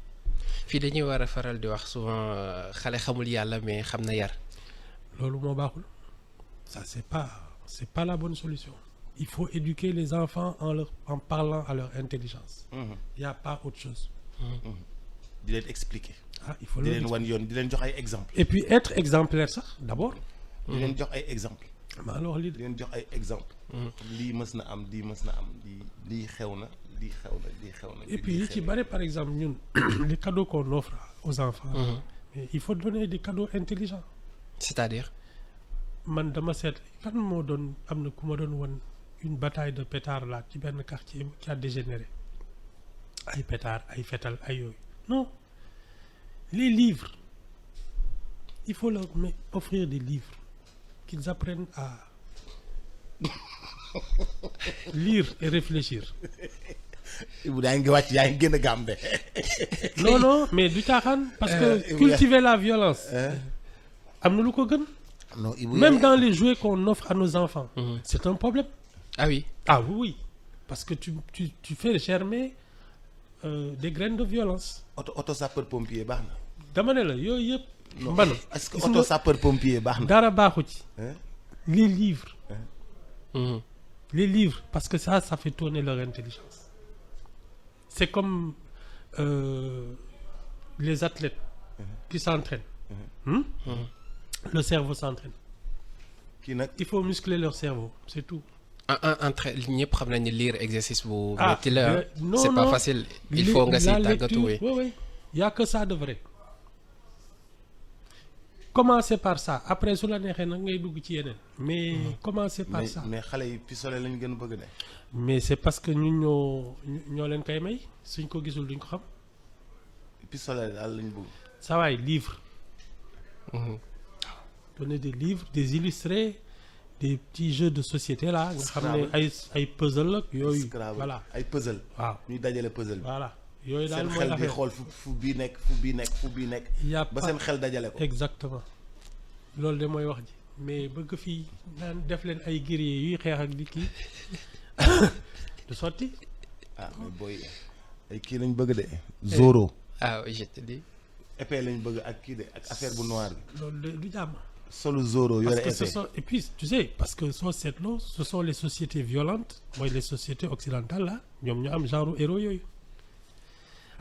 B: fii dañuy war a faral di wax souvent xale xamul yàlla mais xam na yar.
C: loolu moo baaxul ça c'est pas la bonne solution il faut éduquer les enfants en parlant à leur intelligence il y a pas autre chose
A: di leen expliquer.
C: il faut
A: di
C: leur
A: leen wan yoon di leen jox ay exemple
C: et puis être exemplaire sax d'abord
A: di leen jox ay exemple
C: maa la wax lii
A: di leen jox ay exemple lii mës na am lii mës na am lii xew na lii xew na lii xew na.
C: et puis yi ci bari par exemple ñun les cadeaux qu'on offre aux enfants mais il faut donner des cadeaux intelligents
B: c'est-à-dire.
C: man dama seet kan moo doon am na ku ma doon won une bataille de pétards là ci benn quartier qui a dégénéré ay pétards ay fetal ay yooyu non les livres il faut leur offrir des livres qu'ils apprennent à lire et réfléchir
A: Ibou yaa ngi wàcc yaa ngi génn gaam de.
C: non non mais du caaxaan parce que cultiver la violence am na lu ko gën.
A: non Ibou
C: Même dans les jouets qu'on offre à nos enfants, c'est un problème.
B: Ah oui.
C: Ah oui, oui. Parce que tu fais germer des graines de violence.
A: auto sapeur pompier baax na.
C: dama ne la yooyu yëpp. man
A: est-ce que auto sapeur pompier baax na.
C: dara baaxu ci.
A: Hein?
C: Les livres.
B: Mhm.
C: Les livres, parce que ça fait tourner leur intelligence. C'est comme les athlètes qui s'entraînent. Le cerveau s'entraîne.
A: kii nag
C: Il faut muscler leur cerveau, c'est tout.
B: entre ñëpp xam nañ ni lire exercice bu
C: Ah,
B: métti la
C: non,
B: c'est pas
C: non.
B: facile il faut nga si
C: La
B: tàggatu
C: lecture,
B: wi.
C: oui, oui. Il n'y a que ça de vrai. Commencez par ça. Après, su la neexee nag ngay dugg ci yeneen. Mais commencez par ça.
A: mais xale yi pistolet lañ gën a bëgg de.
C: Mais c'est parce que ñun ñoo leen koy may suñ ko gisul duñ ko xam.
A: pistolet daal lañ bëgg.
C: Ça va, livre.
B: Mhm.
C: Donner des livres, des illustrés, des petits jeux de société là. nga xam ne ay puzzle ak yooyu.
A: Scrabble
C: Voilà.
A: ay puzzle.
C: waaw
A: ñuy dajale puzzle bi.
C: voilà. yooyu daal
A: seen
C: mooy
A: xel bi
C: affaire.
A: xool fu bii nekk fu bii nekk fu bii nekk.
C: Y a
A: ba
C: pas-
A: seen xel dajale ko.
C: Exactement. loolu de mooy wax ji mais bëgg fii naan def leen ay guerrier yuy xeex ak di kii du sotti.
A: ah mais booy ay kii lañ bëgg de. Zoro.
B: ah oui je te dis.
A: épée lañ bëgg ak kii de ak affaire bu noir bi.
C: loolu de du jàmm.
A: solu Zoro
C: Parce
A: yore
C: que ce
A: épée.
C: sont et puis tu sais parce que soo seetloo ce sont les sociétés violentes mooy les sociétés occidentales là ñoom ñu am genre héros yooyu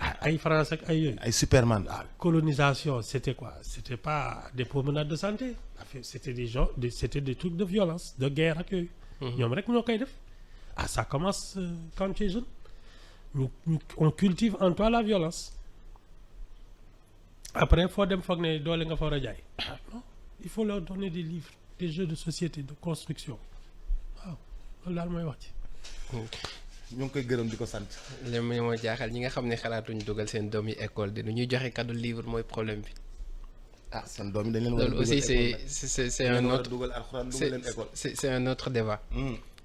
C: ah ay France ak ay yooyu.
A: ay Superman.
C: Colonisation c'était quoi? C'était pas des promenades de santé. C'était des gens c'était des trucs de violence de guerre ak yooyu. ñoom rek ñoo koy def. Ah ça commence quand tu es jeune. On cultive en toi la violence. Après foo dem foog ne doole nga fa war a jaay. Non, il faut leur donner des livres, des jeux de société, de construction. waaw loolu daal mooy wax ci.
A: ñu ngi koy gërëm di ko sant.
B: li ma jaaxal ñi nga xam ne xalaatuñu dugal seen doom yi école de nu ñuy joxe cadeau livre mooy problème bi.
A: ah seen doom yi dañ leen war a
B: loolu
A: dugal
B: aussi c'est un autre
A: dugal alxuraan dugal leen école.
B: c'est un autre débat.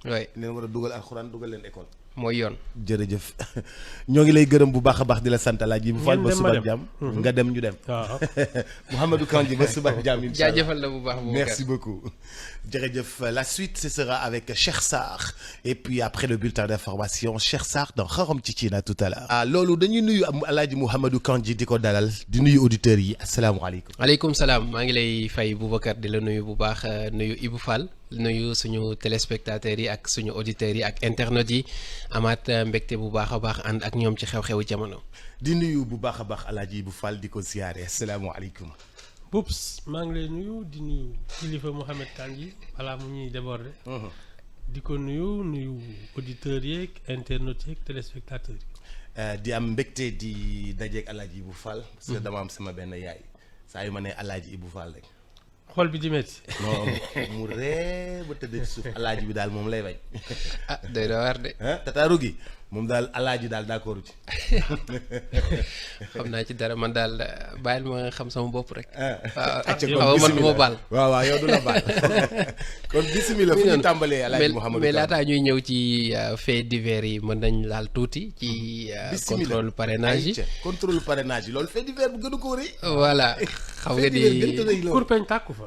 B: oui
A: leen war a dugal alxuraan dugal leen école.
B: mooy yoon.
A: jërëjëf ñoo ngi lay gërëm bu baax a baax di la sant Alaaji bu Fall ba suba ak jàmm nga dem ñu dem.
C: waaw
A: Mouhamadou Kandji ba suba ak jàmm incha allah
B: jaajëfal la bu baax.
A: merci beaucoup. jërëjëf la suite ce sera avec Cheikh Sarr et puis après le bulletin d'information Cheikh Sarr dans Xaram ci Cina tout à l'heure. loolu dañuy nuyu Alaaji Mouhamadou Kandji di ko dalal di nuyu auditeurs yi asalaamaaleykum.
B: aleykum salaam maa ngi lay fay Boubacar di la nuyu bu baax nuyu Ibou Fall nuyu suñu téléspectateurs yi ak suñu auditeurs yi ak internautes yi amaat mbégte bu baax a baax ànd ak ñoom ci xew-xewu jamono.
A: di nuyu bu baax a baax Alaaji Ibou Fall di ko ziyaare asalaamaaleykum.
C: Boubs maa ngi lay nuyu di nuyu kilifa Mouhamed Kandji balaa mu ñuy déborder. di ko nuyu auditeurs yeeg internautes yeeg téléspectateurs yi.
A: di am mbégte di dajeeg Alaaji Ibou Fall. parce que dama am sama benn yaay saa yu ma nee Alaaji Ibou Fall rek.
C: xol bi di métti.
A: non mu ree ba tëdd ci suuf Alaaji bi daal moom lay bañ.
B: ah doy na waar de.
A: tataaru gi moom daal Alaaji daal d'accord ci.
B: xam naa ci dara man daal bàyyil ma xam sama bopp rek.
A: waaw
B: man du ma baal.
A: waaw yow du la baal. kon bisimilah fu ñu tàmbalee Alaaji Mouhamadou
B: mais laataa ñuy ñëw ci faits divers yi mën nañ laal tuuti ci. contrôle parrainage yi
A: contrôle parrainage yi loolu fait divers bu gën a ko rëy.
B: voilà xam nga ni
C: kurpeñ tàkku fa.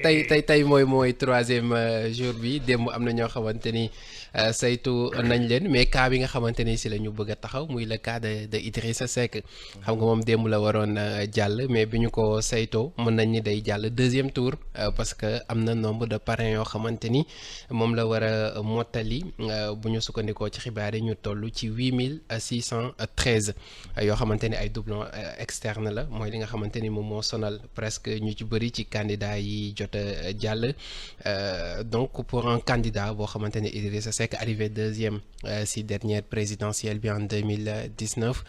B: tey mooy troisième jour bi démb am na ñoo xamante ni saytu nañ leen mais cas bi nga xamante ni si la ñu bëgg a taxaw muy le cas de Idrissa Seck xam nga moom démb la waroon jàll mais bi ñu ko saytoo mën nañ ni day jàll deuxième tour parce que am na nombre de parrains yoo xamante ni moom la war a mottali bu ñu sukkandikoo ci xibaar yi ñu toll ci 8613 yoo xamante ni ay doublons externes la mooy li nga xamante ni moom moo sonal presque ñu ci bëri ci candidat yi jot a jàll donc pour un candidat boo xamante ni Idrissa Seck arrivé deuxième si dernière présidentielle bi en 2019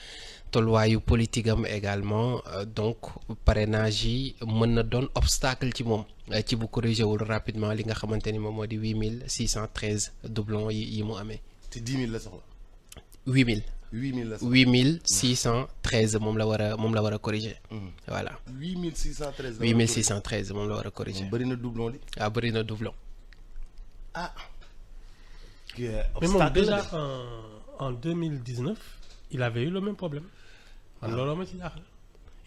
B: tolluwaayu politique am également donc parrainage yi mën na doon obstacle ci moom ci bu corrigé wul rapidement li nga xamante ni moom moo di 8613 doublons yi mu amee.
A: te 10 000 la soxla.
B: 8000.
A: 8000 la soxla
B: 8613 moom la war a corriger. voilà
A: 8613.
B: 8613 moom la war a corriger.
A: bëri na doublon li.
B: bëri na doublon.
C: Mais bon,
A: obstacle la
C: déjà en 2019, il avait eu le même problème. Alors,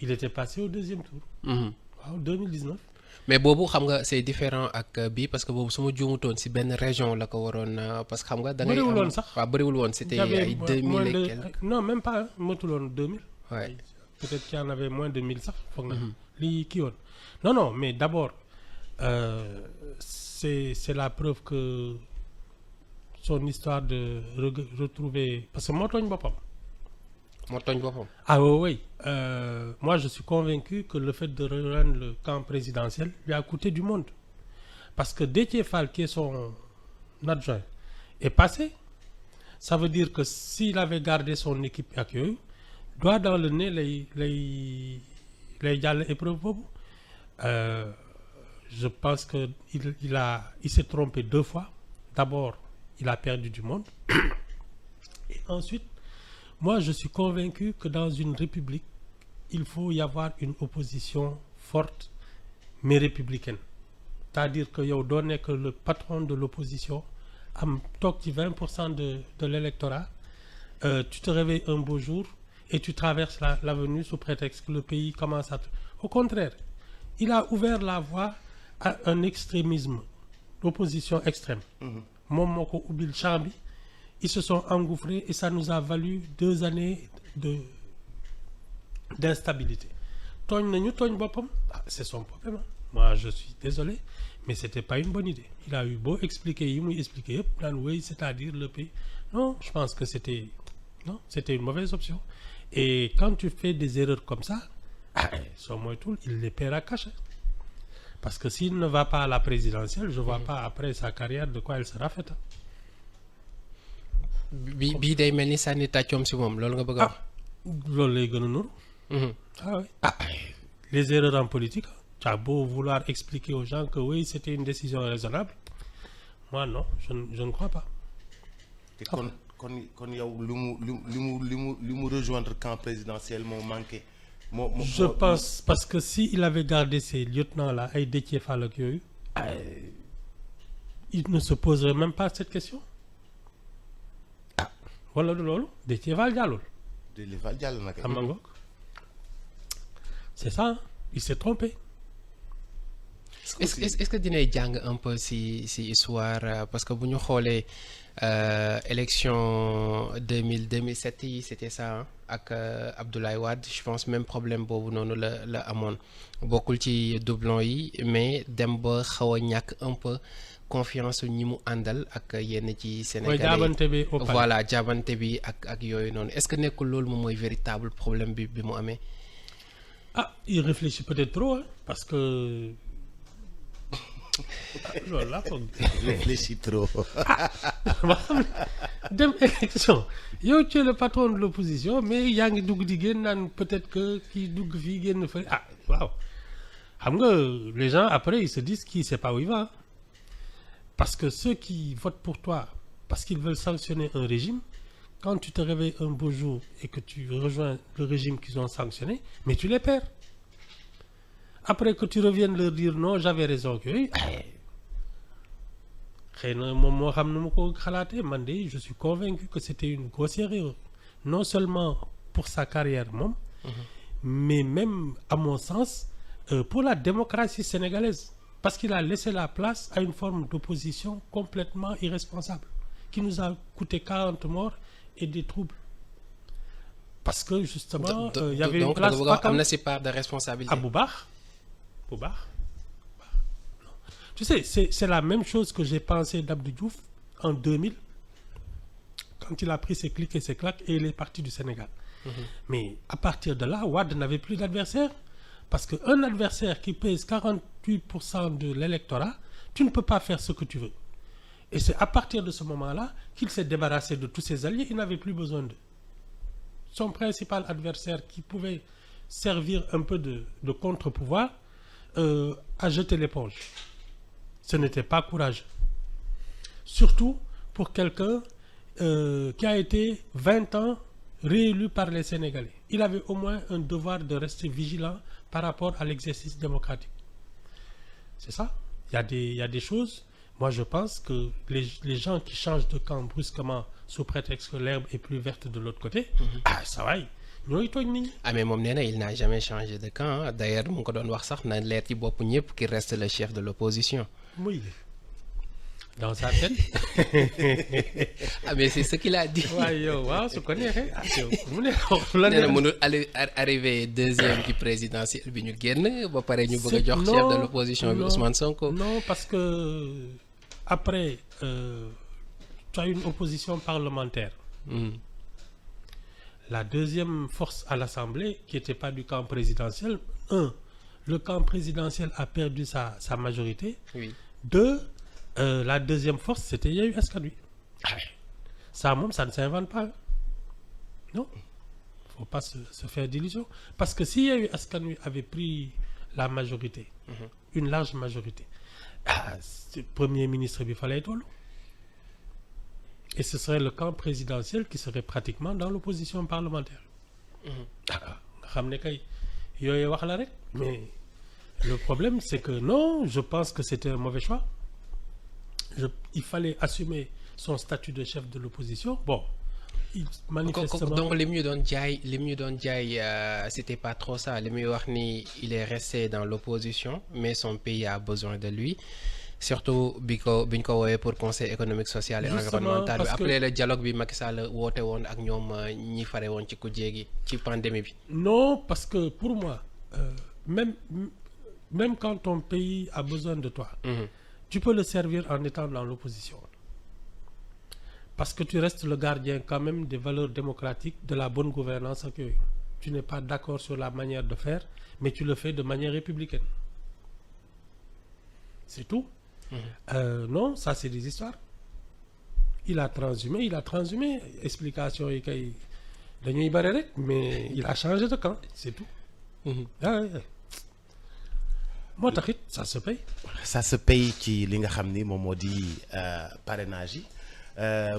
C: il était passé au deuxième tour. En 2019.
B: mais boobu xam nga c'est différent ak bii parce que boobu su ma juumutoon si benn région la ko waroon parce que xam nga da ngay
C: bëriwul woon
B: am
C: sax.
B: waaw bëriwul woon c'était
C: Il y avait
B: ay 2000
C: moins
B: et
C: de-
B: quelques.
C: Non, même pas. Motoulon 2000.
B: Ouais.
C: Peut-être qu'il y en avait moins de 1000 ça. Non, non, mais d'abord, c'est la preuve que son histoire de retrouver. Parce que moi,
B: moo tooñ boppam.
C: ah oui, oui. Moi, je suis convaincu que le fait de rejoindre le camp présidentiel lui a coûté du monde. Parce que Déthié Fall, qui est son adjoint, est passé. Ça veut dire que s'il avait gardé son équipe accueillie, doit dans le nez les épreuves boobu. Je pense que il s'est trompé 2 fois. D'abord, il a perdu du monde. Et ensuite, moi, je suis convaincu que dans une république, il faut y avoir une opposition forte, mais républicaine. C'est-à-dire que yow doo nekk le patron de l'opposition am toog ci 20% de l'électorat, tu te réveilles un beau jour et tu traverses l'avenue sous prétexte que le pays commence à... Au contraire, il a ouvert la voie à un extrémisme, l'opposition extrême. Moom moo ko ubbil champ bi. Ils se sont engouffrés et ça nous a valu 2 années d'instabilité. Tooñ nañu tooñ boppam, c'est son problème. Moi, je suis désolé, mais c'était pas une bonne idée. Il a eu beau expliquer yi muy expliquer yëpp naan oui, c'est-à-dire le pays. Non, je pense que c'était une mauvaise option. Et quand tu fais des erreurs comme ça, soo moytuwul, il les paiera cash. Parce que s'il ne va pas à la présidentielle, je vois pas après sa carrière de quoi elle sera faite.
B: bii day mel ni sànni tàccoom si moom loolu nga bëgg a wax.
C: Loolu lay gën a nuru. Ah oui. Les erreurs en politique, tu as beau vouloir expliquer aux gens que oui, c'était une décision raisonnable. Moi, non, je ne crois pas.
A: te kon yow li mu rejoindre camp présidentiel moo manqué.
C: Je pense parce que si il avait gardé ces lieutenants là ay Déthié Fall ak yooyu, il ne se poserait même pas cette question. Wala du loolu Déthié Fall jàllul.
A: Déthié Fall jàll na kay.
C: Xam nga ngoog. C'est ça, il s'est trompé.
B: est-ce que dinay jàng un peu si histoire parce que bu ñu xoolee élection 2007 yi c'était ça ak Abdoulaye Wade je pense même problème boobu noonu la amoon bokkul ci doublon yi mais dem ba xaw a ñàkk un peu confiance ñi mu àndal ak yenn ci Sénégalais
C: jaabante bi au palais.
B: voilà jaabante bi ak yooyu noonu est-ce que nekkul loolu moom mooy véritable problème bi mu amee.
C: Il réfléchit peut-être trop parce que loolu laa foog.
A: Réfléchis trop.
C: ma xam ne dem élection yow tu es le patron de l'opposition mais yaa ngi dugg di génn naan peut-être que kii dugg fii génn fa waaw xam nga les gens après ils se disent kii sait pas où il va parce que ceux qui votent pour toi parce qu'ils veulent sanctionner un régime quand tu te réveilles un beau jour et que tu rejoins le régime qu'ils ont sanctionné mais tu les perds après que tu reviennes leur dire non j'avais raison que xëy na moom moo xam nu mu ko xalaatee man de je suis convaincu que c'était une grossière erreur non seulement pour sa carrière moom mais même à mon sens pour la démocratie sénégalaise parce qu'il a laissé la place à une forme d'opposition complètement irresponsable qui nous a coûté 40 morts et des troubles parce que justement il y avait une place
B: donc am na si part de responsabilité.
C: bu baax. Tu sais, c'est la même chose que j'ai pensé d'Abdou Diouf en 2000 quand il a pris ses clics et ses claques et il est parti du Sénégal. Mais à partir de là, Wade n'avait plus d'adversaire parce qu'un adversaire qui pèse 48% de l'électorat, tu ne peux pas faire ce que tu veux. Et c'est à partir de ce moment-là qu'il s'est débarrassé de tous ses alliés, il n'avait plus besoin d'eux. Son principal adversaire qui pouvait servir un peu de contre-pouvoir a jeté l'éponge. Ce n'était pas courageux. Surtout pour quelqu'un qui a été 20 ans réélu par les Sénégalais. Il avait au moins un devoir de rester vigilant par rapport à l'exercice démocratique. C'est ça. Il y a des choses. Moi, je pense que les gens qui changent de camp brusquement sous prétexte que l'herbe est plus verte de l'autre côté, ça va, ñooy tooñ nit ñi.
B: Ah mais moom nee na il n'a jamais changé de camp hein. D'ailleurs mu ngi ko doon wax sax na leer ci bopp ñëpp qu'il reste le chef de l'opposition.
C: Oui, dans sa tête.
B: Ah mais c'est ce qu'il a dit.
C: waaye yow waaw su ko neexee yow mu ne la
B: nee na mënul arrivé deuxième ci présidentielle bi ñu génn ba pare ñu bëgg a jox chef de l'opposition bi Ousmane Sonko.
C: Non, parce que après tu as une opposition parlementaire. La deuxième force à l'Assemblée qui n'était pas du camp présidentiel, le camp présidentiel a perdu sa majorité.
B: Oui.
C: Deux, la deuxième force, c'était Yewwi Askan Wi. Ça, moom, ça ne s'invente pas. Non. Faut pas se faire d'illusions. Parce que si Yewwi Askan Wi avait pris la majorité, une large majorité, c'est Premier ministre bi fa lay tollu. Et ce serait le camp présidentiel qui serait pratiquement dans l'opposition parlementaire. Nga xam ne kay yooyu wax la rek. Mais le problème, c'est que non, je pense que c'était un mauvais choix. Il fallait assumer son statut de chef de l'opposition. Bon, manifestement.
B: Donc li mu ñu doon jaay c'était pas trop ça li muy wax ni il est resté dans l'opposition mais son pays a besoin de lui. Surtout bi ñu ko woowee pour conseil économique social et environnemental bi après le dialogue bi Macky Sall woote woon ak ñoom ñi fare woon ci kujje gi ci pandémie bi.
C: Non, parce que pour moi même quand ton pays a besoin de toi, tu peux le servir en étant dans l'opposition. Parce que tu restes le gardien quand même des valeurs démocratiques, de la bonne gouvernance ak yooyu. Tu n'es pas d'accord sur la manière de faire, mais tu le fais de manière républicaine. C'est tout. Non, ça c'est des histoires. Il a transhumé. Explication yi kay dañuy bare rek, mais il a changé de camp, c'est tout. Moo tax it ça se paye.
A: Ça se paye ci li nga xam ni moom moo di parrainage yi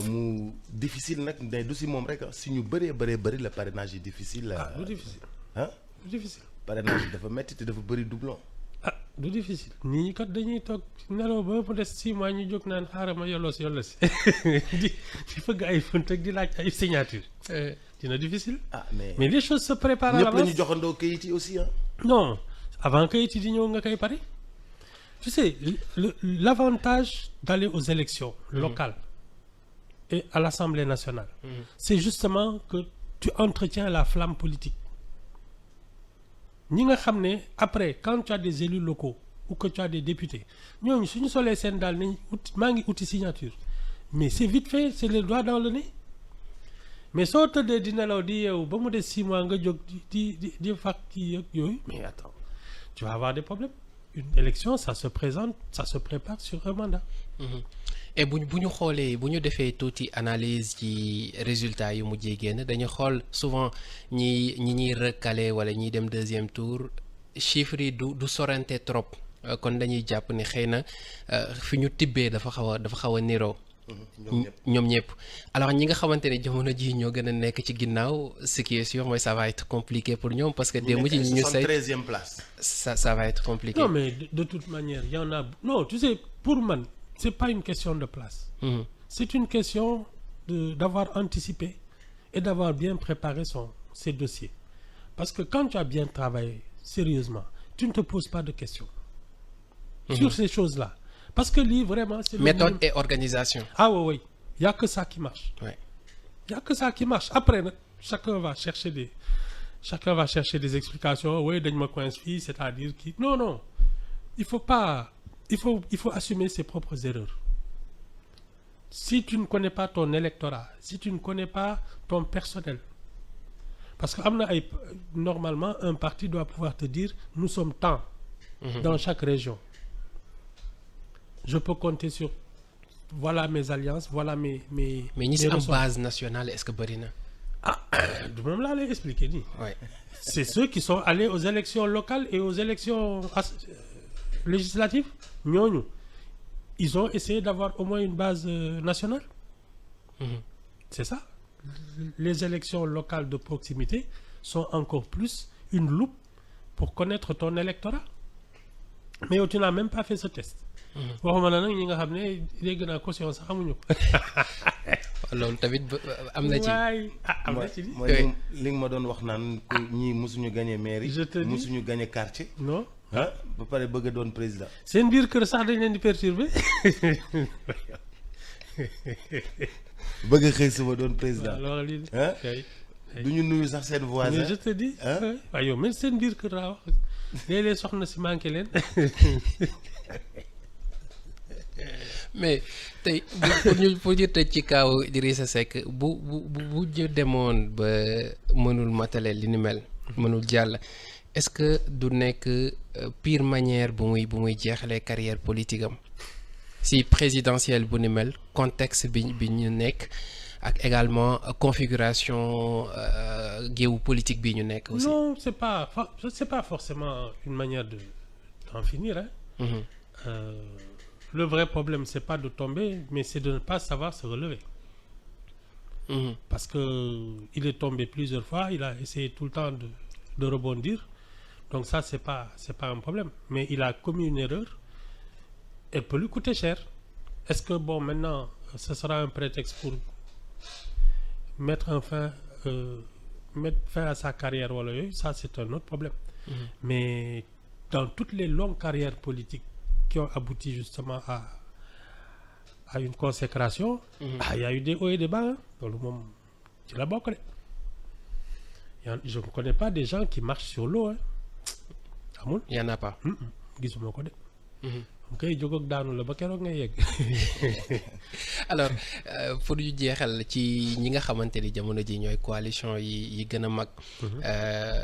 A: mu difficile nag mais du si moom rek si ñu bëree bëri le parrainage yi difficile.
C: Du difficile. Du difficile.
A: Parrainage yi dafa métti te dafa bëri doublon.
C: Du difficile. nit ñi kat dañuy toog nelaw ba mu des 6 mois ñu jóg naan xaaral ma yollos di fëgg ay fënt ak di laaj ay signature. Dina difficile. Mais les choses se préparent à l'avance.
A: ñëpp la ñu joxandoo kayit yi aussi
C: Non, avant kayit yi di ñëw nga koy pare. Tu sais, l'avantage d'aller aux élections locales et à l'Assemblée nationale, c'est justement que tu entretiens la flamme politique. Ñi nga xam ne après quand tu as des élus locaux ou que tu as des députés ñooñu suñu solee seen daal nañ maa ngi uti signature mais c'est vite fait, c'est le doigt dans le nez. Mais soo tëddee di nelaw di yeewu ba mu des 6 mois nga jóg di fàq kii ak yooyu, mais attends, tu vas avoir des problèmes. Une élection, ça se prépare sur un mandat.
B: Et bu ñu xoolee bu ñu defee tuuti analyse ci résultats yu mujjee génn dañu xool souvent ñuy recalé wala ñiy dem deuxième tour chiffres yi du sorante trop kon dañuy jàpp ni xëy na fi ñu tibbee dafa xaw a niroo. ñoom ñëpp alors ñi nga xamante ne jamono ji ñoo gën a nekk ci ginnaaw ce qui est sûr mooy ça va être compliqué pour ñoom parce que démb ci ñu say
A: 73e place.
B: ça va être compliqué.
C: Non mais de toute manière il y en a. Non, tu sais, pour man c'est pas une question de place. C'est une question d'avoir anticipé et d'avoir bien préparé ses dossiers. Parce que quand tu as bien travaillé sérieusement, tu ne te poses pas de questions sur ces choses-là. Parce que lii vraiment c'est
B: méthode et organisation.
C: Oui. Il y a que ça qui marche.
B: Ouais.
C: Il y a que ça qui marche. Après nag chacun va chercher des explications. Oui, dañ ma coince fii, c'est-à-dire qui. Non. Il faut assumer ses propres erreurs. Si tu ne connais pas ton électorat, si tu ne connais pas ton personnel, parce que normalement un parti doit pouvoir te dire nous sommes tant dans chaque région. Je peux compter sur voilà mes alliances, voilà mes
B: mais ñi si am base nationale est-ce que bëri na.
C: Du moom laa lay expliquer nii.
B: Ouais.
C: C'est ceux qui sont allés aux élections locales et aux élections législatives. Ñooñu ils ont essayé d'avoir au moins une base nationale. C'est ça. Les élections locales de proximité sont encore plus une loupe pour connaître ton électorat. Mais tu n'as même pas fait ce test. waxuma la nag ñi nga xam ne dégg naa caution sax amuñu ko.
B: loolu tamit am na ci.
C: waay am na ci.
A: mooy li nga ma doon wax naan ñii mosuñu gagné mairie.
C: Je te dis.
A: mosuñu gagné quartier.
C: non
A: ah ba pare bëgg a doon président.
C: seen biir kër sax dañ leen di perturber.
A: bëgg a xëy suba doon président.
C: alors lii
A: ah
C: kay.
A: du ñu nuyu sax seen voisin.
C: mais je te dis.
A: Hein?
C: waaye yow même seen biir kër laa wax léeg-léeg soxna si manqué leen.
B: mais tey pour ñu tëj ci kaaw Idrissa Seck bu ñu demoon ba mënul matale li ni mel. mënul jàll est-ce que du nekk pire manière bu muy jeexalee carrière politique am si présidentielle bu ni mel contexte bi ñu nekk ak également configuration géopolitique bi ñu nekk aussi.
C: non c'est pas forcément une manière d'en finir hein. Le vrai problème c'est pas de tomber mais c'est de ne pas savoir se relever. Parce que il est tombé plusieurs fois, il a essayé tout le temps de rebondir. Donc ça c'est pas un problème, mais il a commis une erreur. Elle peut lui coûter cher. Est-ce que bon maintenant ce sera un prétexte pour mettre fin à sa carrière wala yooyu, ça c'est un autre problème. Mais dans toutes les longues carrières politiques qui ont abouti justement à une consécration, il y a eu des hauts et des bas. Loolu moom ci la bokk de. Je ne connais pas des gens qui marchent sur l'eau. Amul.
B: Il y en a pas.
C: Gisuma ko de. kay jóg ak daanu la ba keroog ngay yegg.
B: alors pour ñu jeexal ci ñi nga xamante ni jamono ji ñooy coalition yi gën a mag.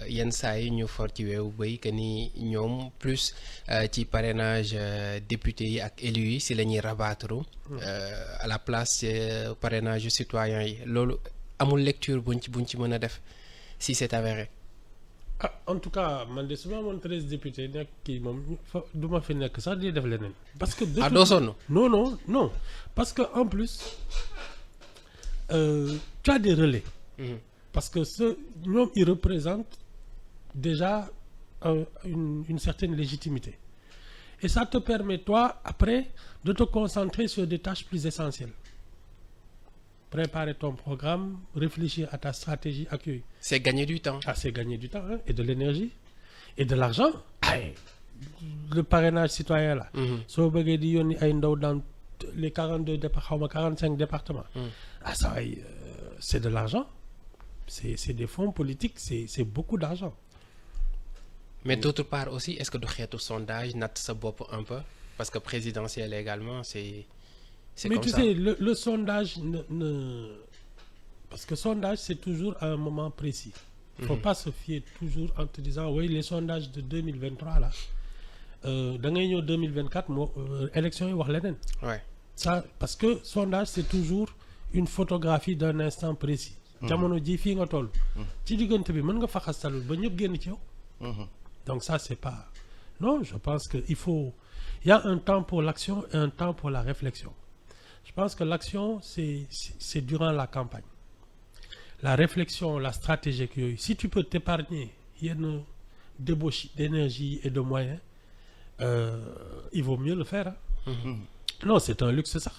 B: yenn saa yi ñu for ci weewu béy que ni ñoom plus ci parrainage député yi ak élus yi si la ñuy rabattre à la place parrainage citoyen yi loolu amul lecture buñ ci mën a def si c'est avéré.
C: Ah en tout cas man de su ma amoon 13 députés nekk kii moom du ma fi nekk sax di def leneen. parce que
B: doo sonn.
C: non parce que en plus tu as des relais. Parce que ñoom ils représentent déjà une certaine légitimité et ça te permet toi après de te concentrer sur des tâches plus essentielles. Préparer ton programme, réfléchir à ta stratégie ak yooyu.
B: C'est gagner du temps.
C: Ah, c'est gagner du temps hein, et de l'énergie et de l'argent. Le parrainage citoyen là. Soo bëggee di yónni ay ndaw dans les 42 départements, 45 départements. Ça c'est de l'argent. C'est des fonds politiques, c'est beaucoup d'argent.
B: Mais d'autre part aussi, est-ce que du xeetu sondage natt sa bopp un peu parce que présidentiel également c'est
C: mais
B: comme
C: tu
B: ça.
C: sais le sondage parce que sondage c'est toujours à un moment précis. Il faut pas se fier toujours en te disant oui les sondages de 2023 là da ngay ñëw 2024 moo élection yi wax leneen.
B: Ouais.
C: Ça parce que sondage c'est toujours une photographie d'un instant précis. jamono ji fii nga toll. ci diggante bi mën nga faxastalul ba ñëpp génn ci yow. Donc ça c'est pas non je pense que il y a un temps pour l'action et un temps pour la réflexion. Je pense que l'action c'est durant la campagne. La réflexion, la stratégie yooyu si tu peux t'épargner yenn débauche d'énergie et de moyens il vaut mieux le faire hein. Non c'est un luxe sax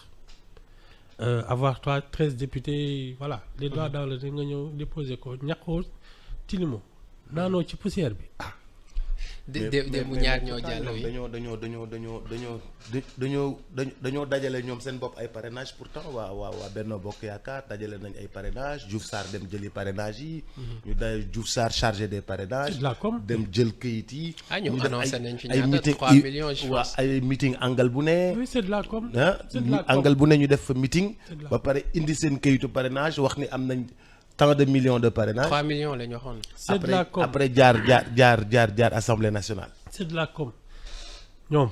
C: avoir 13 députés voilà les doigts dans le nez nga ñëw déposer ko ñàkkoo tilimo naanoo ci poussière bi
B: démb ñaar ñoo jàll yi
A: dañoo dajale ñoom seen bopp ay parrainage pourtant waa Benno Bokk Yaakaar dajale nañ ay parrainage Diouf Sarr dem jëli parrainage yi ñu day Diouf Sarr chargé des parrainages dem jël këyit yi
B: ñoom annoncé nañ fi
A: ay
B: ñaata
A: meeting
B: 3 millions je
A: waa
B: pense.
A: ay meeting angal bu ne
C: oui c'est de la com
A: angal bu ne ñu def fa meeting
C: C'est de la
A: ba pare indi seen këyitu parrainage wax ni am nañ tant de millions de parrainage
B: 3 millions la ñu waxoon.
C: c'est de la com
A: après jaar Assemblée nationale.
C: c'est de la com ñoom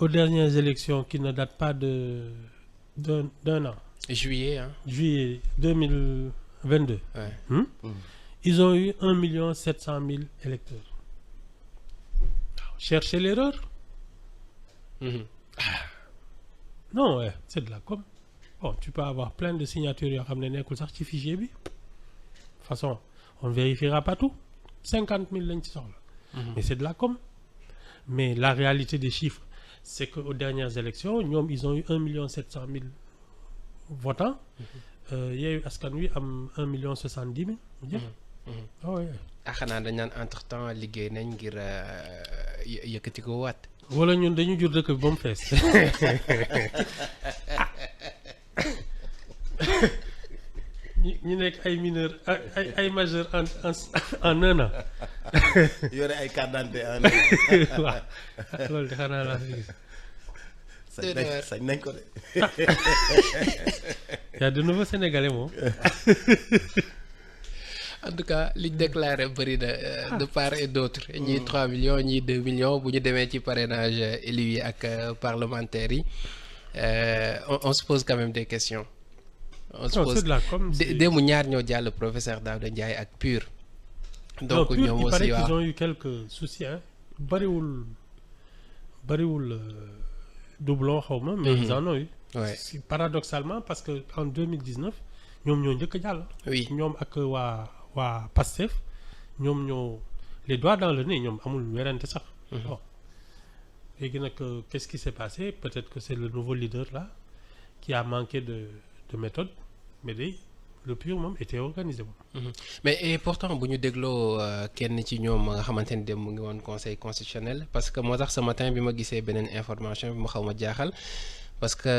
C: aux dernières élections qui ne datent pas d'un an
B: Juillet hein.
C: juillet 2022
B: Ouais.
C: ils ont eu 1,7 million électeurs. Cherchez l'erreur. Non ouais, c'est de la com. Bon tu peux avoir plein de signatures yoo xam ne nekkul sax ci fichier bi. De toute façon on ne vérifiera pas tout 50 000 lañ ci soxla. Mais c'est de la com. Mais la réalité des chiffres c'est que aux dernières élections ñoom ils ont eu 1,7 million votants. Yewwi Askan Wi am 1,70 million. Ah ouais.
B: xanaa dañ naan entre temps liggéey nañ ngir yëkkati ko waat.
C: wala ñun dañu jur dëkk bi ba mu fees. ñu nekk ay mineurs ay majeurs en 1 an.
A: yore ay carte d'identité
C: waaw loolu de xanaa laa fi gis.
A: sañ nañ ko de.
C: y a de nouveaux Sénégalais moom.
B: en tout cas liñ déclaré bëri na de part et d'autre ñii 3 millions ñii 2 millions bu ñu demee ci parrainage élus yi ak parlementaires yi on se pose quand même des questions. On se pose démb ñaar ñoo jàll professeur Daouda Ndiaye ak PUR. donc ñoom aussi
C: il paraît qu'ils ont eu quelques soucis hein. bariwul doublon xaw ma. mais ils en ont eu.
B: Ouais.
C: Paradoxalement parce que en 2019 ñoom ñoo njëkk a jàll.
B: oui
C: ñoom ak waa Pastef ñoom ñoo les doigts dans le nez ñoom amul werante sax. bon léegi nag qu'est-ce qui s'est passé peut-être que c'est le nouveau leader là qui a manqué de méthode mais day le PUR moom était organisé moom.
B: mais et pourtant bu ñu dégloo kenn ci ñoom nga xamante ni dem mu ngi woon conseil constitutionnel parce que moo tax ce matin bi ma gisee beneen information bi ma xaw ma jaaxal parce que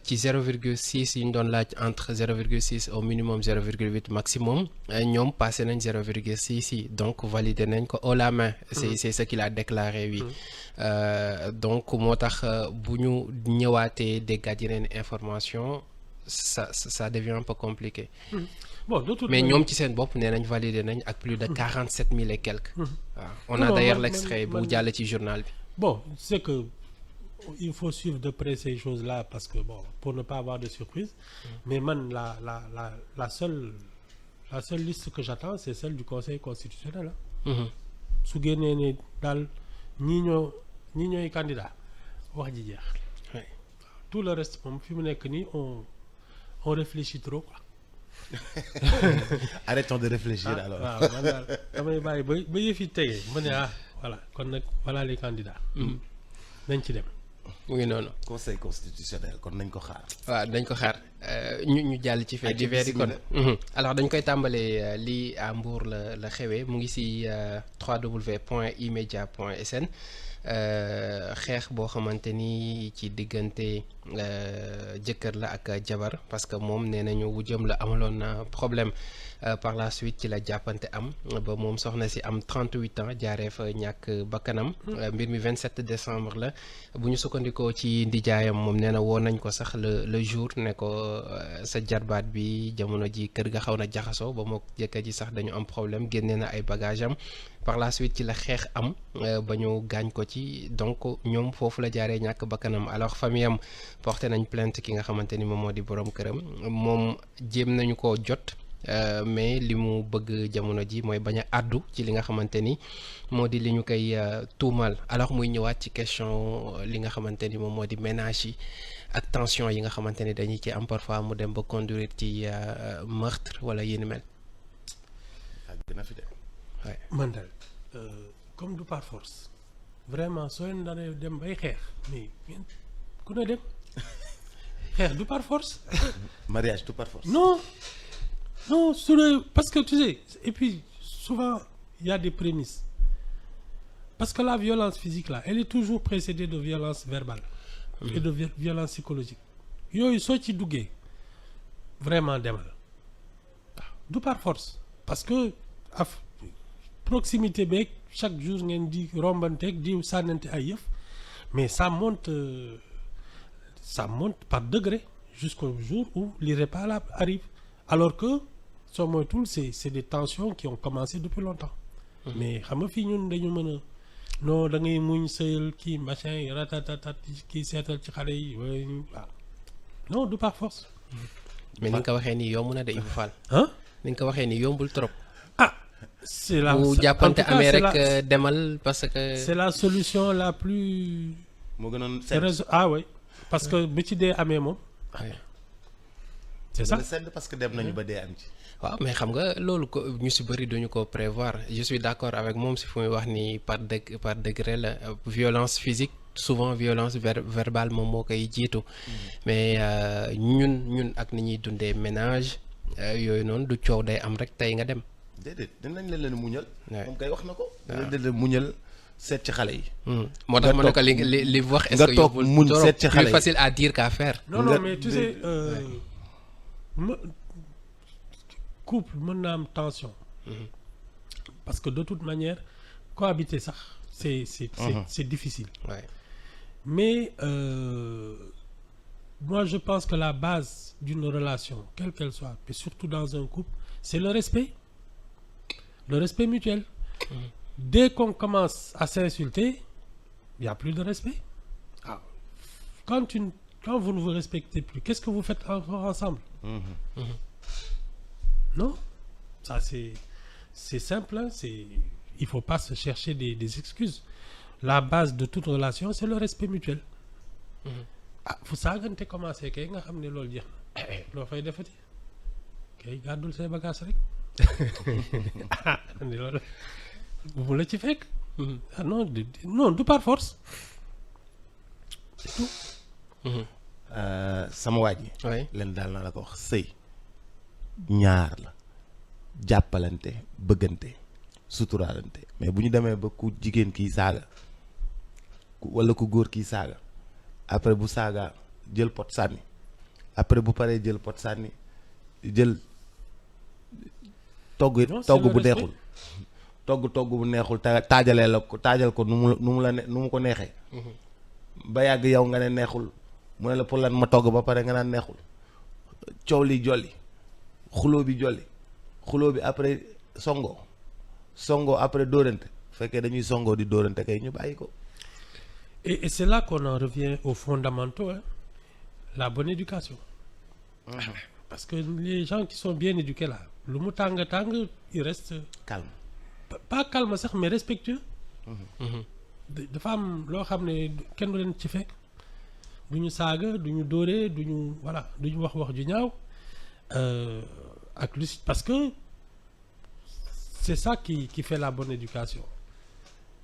B: ci 0,6 yi ñu doon laaj entre 0,6 au minimum 0,8 maximum ñoom passé nañ 0,6 yi donc validé nañ ko haut la main. c'est ce qu'il a déclaré oui. donc moo tax bu ñu ñëwaatee déggaat yeneen information ça devient un peu compliqué.
C: Bon,
B: mais ñoom ci seen bopp nee nañ validé nañ ak plus de 47 000 et quelques. waaw on a d'ailleurs l'extrait bu jàll ci journal bi.
C: bon c'est que il faut suivre de près ces choses-là parce que bon pour ne pas avoir de surprise. mais man la seule liste que j'attends c'est celle du Conseil constitutionnel ah. su génnee ne daal ñii ñooy candidat wax ji jeex. tout le reste moom fi mu nekk nii on réfléchit trop quoi.
A: Arrêtons de réfléchir alors.
C: waaw man daal damay bàyyi ba yëf yi tege ma ne voilà kon nag voilà les candidats. nañ ci dem.
B: mu ngi noonu.
A: conseil constitutionnel kon nañ ko xaar.
B: waaw dañ ko xaar ñu jàll ci fait divers yi kon. alors dañ koy tàmbalee lii à Mbour la xewee mu ngi si www.imedia.sn xeex boo xamante ni ci diggante jëkkër la ak jabar parce que moom nee nañu wujjam la amaloon na problème par la suite ci la jàppante am ba moom soxna si am 38 ans jaaree fa ñàkk bakkanam mbir mi 27 décembre la bu ñu sukkandikoo ci ndijaayam moom nee na woo nañ ko sax le jour ne ko sa jarbaat bi jamono ji kër ga xaw na jaxasoo ba mook jëkkër ji sax dañu am problème génnee na ay bagage am par la suite ci la xeex am ba ñu gaañ ko ci donc ñoom foofu la jaaree ñàkk bakkanam alors famille am porté nañ plainte ki nga xamante ni moom moo di borom këram moom jéem nañu ko jot mais li mu bëgg jamono ji mooy bañ a àddu ci li nga xamante ni moo di li ñu koy tuumal alors muy ñëwaat ci question li nga xamante ni moom moo di ménage yi ak tension yi nga xamante ni dañuy ci am parfois mu dem ba conduire ci meurtre wala yéen mel.
C: Ouais. man daal comme du par force vraiment soo leen daanee dem bay xeex mais ku ne dem xeex du par force.
A: mariage du par force.
C: non parce que tu sais et puis souvent il y a des prémices parce que la violence physique là elle est toujours précédée de violence verbale. et de violence psychologique yooyu soo ci duggee vraiment demal waaw du par force parce que proximité beeg chaque jour ngeen di rombanteeg di sànnante ay yëf mais ça monte par degré jusqu'au jour où l'irréparable arrive alors que soo moytul c'est des tensions qui ont commencé depuis longtemps. mais xam nga fii ñun dañu mën a non da ngay muñ sëyal kii machin ratatatat kii seetal ci xale yi waaw non du par force.
B: mais ni nga ko waxee nii yomb na de Ibou Fall. ni nga ko waxee nii yombul trop.
C: c'est la
B: bu jàppante amee rek demal parce que.
C: c'est la solution la plus.
A: moo gënoon
C: oui parce que bu ci dee amee moom. c'est ça
A: parce que dem nañu ba dee am ci.
B: waaw mais xam nga loolu ko ñu si bëri duñu ko prévoir je suis d'accord avec moom si fu muy wax ni par degré la violence physique souvent violence verbale moom moo koy jiitu mais ñun ak ni ñuy dundee ménage yooyu noonu du coow day am rek tey nga dem.
A: déedéet dinañ leen muñal.
B: Ouais.
A: moom kay wax na ko. dinañ leen muñal seet ci xale yi.
B: moo tax ma ne ko li wax. est-ce
A: nga
B: que
A: toog
B: yóbbul
A: muñ
B: trop
A: seet ci xale
B: plus
A: yi.
B: facile à dire qu'à faire.
C: non
A: Nga-
C: mais tu sais couple mën na am tension. Parce que de toute manière cohabiter sax c'est difficile.
B: Ouais.
C: Mais moi je pense que la base d'une relation quelle qu'elle soit mais surtout dans un couple c'est le respect mutuel. Dès qu'on commence à s'insulter il y a plus de respect. Ah. Quand vous ne vous respectez plus qu'est-ce que vous faites encore ensemble? Non, ça c'est simple, hein, il faut pas se chercher des excuses. La base de toute relation c'est le respect mutuel. Ah fu saagante commencé kay nga xam ne loolu jeex na loo fay defati kay gàddul say bagages rek ah loolu bu la ci fekk. Ah non non du par force c'est tout.
A: sama waaj yi.
B: Ouais.
A: leen daal na la ko wax sëy ñaar la jàppalante bëggante suturaalante mais bu ñu demee ba ku jigéen kii saaga walla ku góor kii saaga après bu saaga jël pot sànni après bu paree jël pot sànni jël togg
C: Non, c'est
A: togg
C: le
A: bu
C: respect.
A: neexul togg bu neexul taajalee la ko taajal ko nu mu ko neexee ba yàgg yow nga ne neexul mu ne la pour lan ma togg ba pare nga naan neexul coow li jolli xuloo bi jolli xuloo bi après songo après dóorante fekkee dañuy songoo di dóorante kay ñu bàyyi ko.
C: Et c'est là qu'on en revient aux fondamentaux, hein, la bonne éducation. Parce que les gens qui sont bien éduqués là lu mu tàng ils restent
A: calme.
C: pas calme sax mais respectueux. dafa am loo xam ne kenn du leen ci fekk du ñu saaga du ñu dóore du ñu voilà du ñu wax ju ñaaw ak lu parce que c'est ça qui fait la bonne éducation.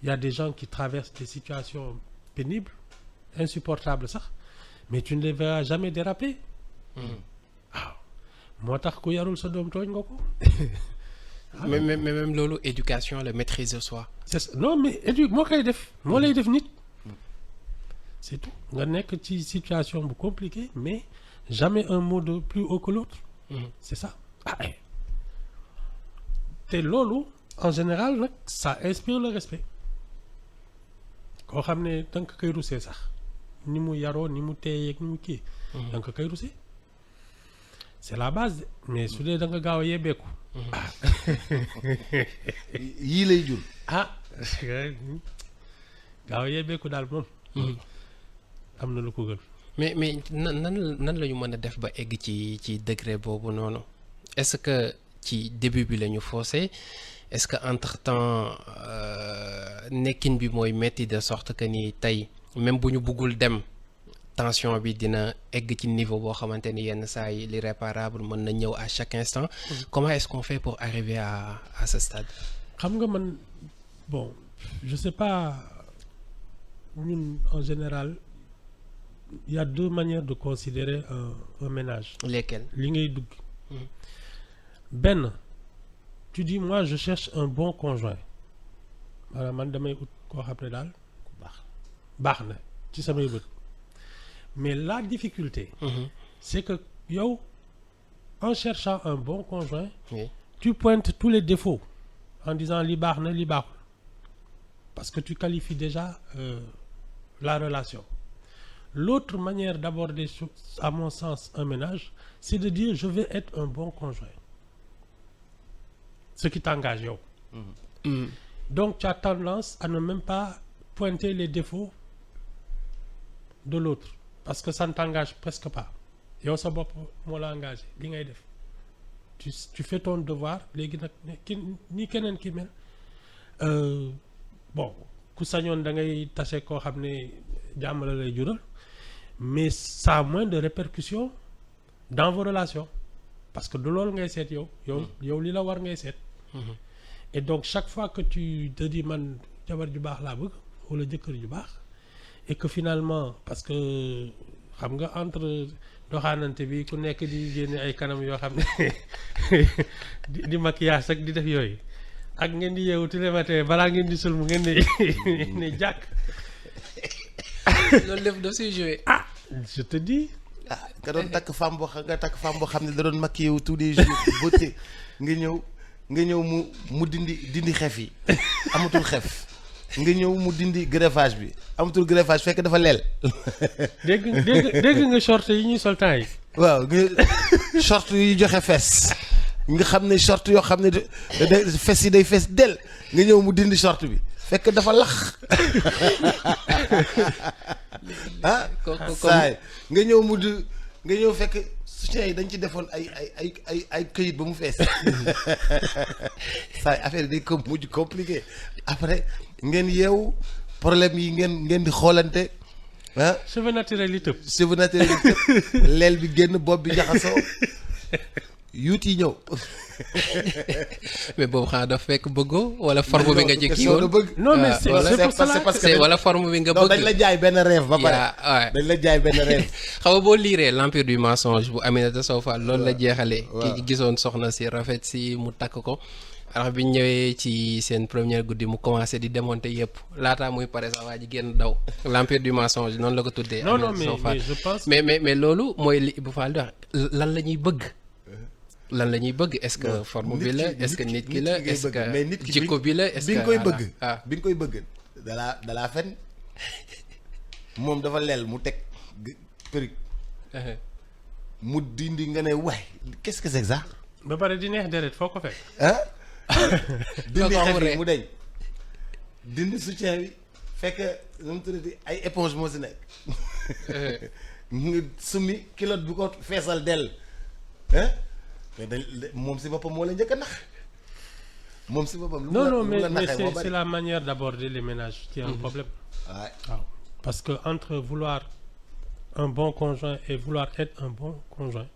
C: Il y a des gens qui traversent des situations pénibles insupportables sax mais tu ne les verras jamais déraper. waaw moo tax ku yarul sa doom tooñ nga ko.
B: mais même loolu éducation la maîtrise de soi.
C: c'est ça. Non mais moo koy def moo lay def nit c'est tout nga nekk ci situation bu compliquée mais jamais un mot de plus haut que l'autre. C'est ça. te loolu en général nag ça inspire le respect koo xam ne da nga koy rusee sax ni mu yaroo ni mu teeyeeg ni mu kii da nga koy rusee c'est la base mais su dee da nga gaaw a yebbeeku
A: yii lay jur.
C: gaaw a yebbeeku daal moom am na lu ko gën.
B: mais nan la ñu mën a def ba egg ci degré boobu noonu est-ce que ci début bi la ñu faussé est-ce que entre-temps nekkin bi mooy metti de sorte que ni tey même bu ñu buggul dem tension bi dina egg ci niveau boo xamante ni yenn saa yi l'irréparable mën na ñëw à chaque instant. Comment est-ce qu'on fait pour arriver à ce stade?
C: xam nga man bon je sais pas ñun en général il y a deux manières de considérer un ménage.
B: Lesquelles?
C: li ngay dugg. benn tu dis moi je cherche un bon conjoint maanaam man damay ut koo xam ne daal baax na ci samay bët mais la difficulté c'est que yow en cherchant un bon conjoint
B: Oui.
C: tu pointes tous les défauts en disant li baax na li baaxul parce que tu qualifies déjà la relation. L'autre manière d'aborder à mon sens un ménage c'est de dire je vais être un bon conjoint, ce qui t'engage yow. Donc tu as tendance à ne même pas pointer les défauts de l'autre parce que ça ne t'engage presque pas yow sa bopp moo la engagé li ngay def tu fais ton devoir léegi nag ni keneen ki mel bon ku sañoon da ngay tase koo xam ne jàmm la lay jural mais ça a moins de répercussions dans vos relations parce que du loolu ngay seet yow li la war ngay seet. Et donc chaque fois que tu te dis man jabar ju baax laa bëgg wala jëkkër ju baax et que finalement parce que xam nga entre doxaanante bi ku nekk di génne ay kanam yoo xam ne di maquillage ak di def yooyu ak ngeen di yeewu tous les matins balaa ngeen di sëlmu ngeen ne jàkk.
B: loolu lépp daf siy joué.
C: ah je te dis.
A: ah nga doon takk femme boo xam ne da doon maquillé wu tous les jours beauté nga ñëw mu dindi xef yi amatul xef nga ñëw mu dindi greffage bi amatul greffage fekk dafa leel.
C: dégg nga short yi ñuy sol temps yi.
A: waaw nga short yi joxe fes nga xam ne short yoo xam ne fes yi day fes del nga ñëw mu dindi short bi fekk dafa lax ah saay nga ñëw fekk soutien yi dañ ci defoon ay këyit ba mu fees saay affaire yi day ko mujj compliqué après ngeen yeewu problème yi ngeen di xoolante ah.
C: cheveux naturel yi tëb.
A: cheveux naturel yi tëb leel bi génn bopp bi jaxasoo yuut yi ñëw.
B: mais boobu xanaa daf fekk bëggoo wala forme bi nga jëkki woon.
C: non mais c'est
A: parce que
B: wala forme bi nga bëgg.
A: dañ la jaay benn rêve ba pare. dañ la jaay benn rêve.
B: xam nga boo liiree l'empire du mensonge bu Aminata Sow Fall loolu la jeexalee. ki gisoon soxna si rafet si mu takk ko. alors bi ñu ñëwee ci seen première guddi mu commencé di démonter yëpp laataa muy pare sax waa ji génn daw l'empire du mensonge noonu la ko tuddee.
C: non mais je pense.
B: mais loolu mooy li Ibou Fall di wax lan la ñuy bëgg. lan la ñuy bëgg est-ce que forme bi la est-ce que nit ki la est-ce que jikko bi la est-ce que
A: bi nga koy bëgg bi nga koy bëgg dalaa fen moom dafa leel mu teg perruque mu dindi nga ne waay qu'est-ce que c'est ça.
C: ba pare di neex deret foo ko fekk.
A: ah. dindi xef yi mu deñ dindi soutien bi fekk nu mu tuddati ay éponge moo si nekk nga summi kilote bi ko feesal dell ah mais moom si boppam moo la njëkk a nax moom si boppam.
C: non mais c'est la manière d'aborder les ménages qui est un problème. waaw parce que entre vouloir un bon conjoint et vouloir être un bon conjoint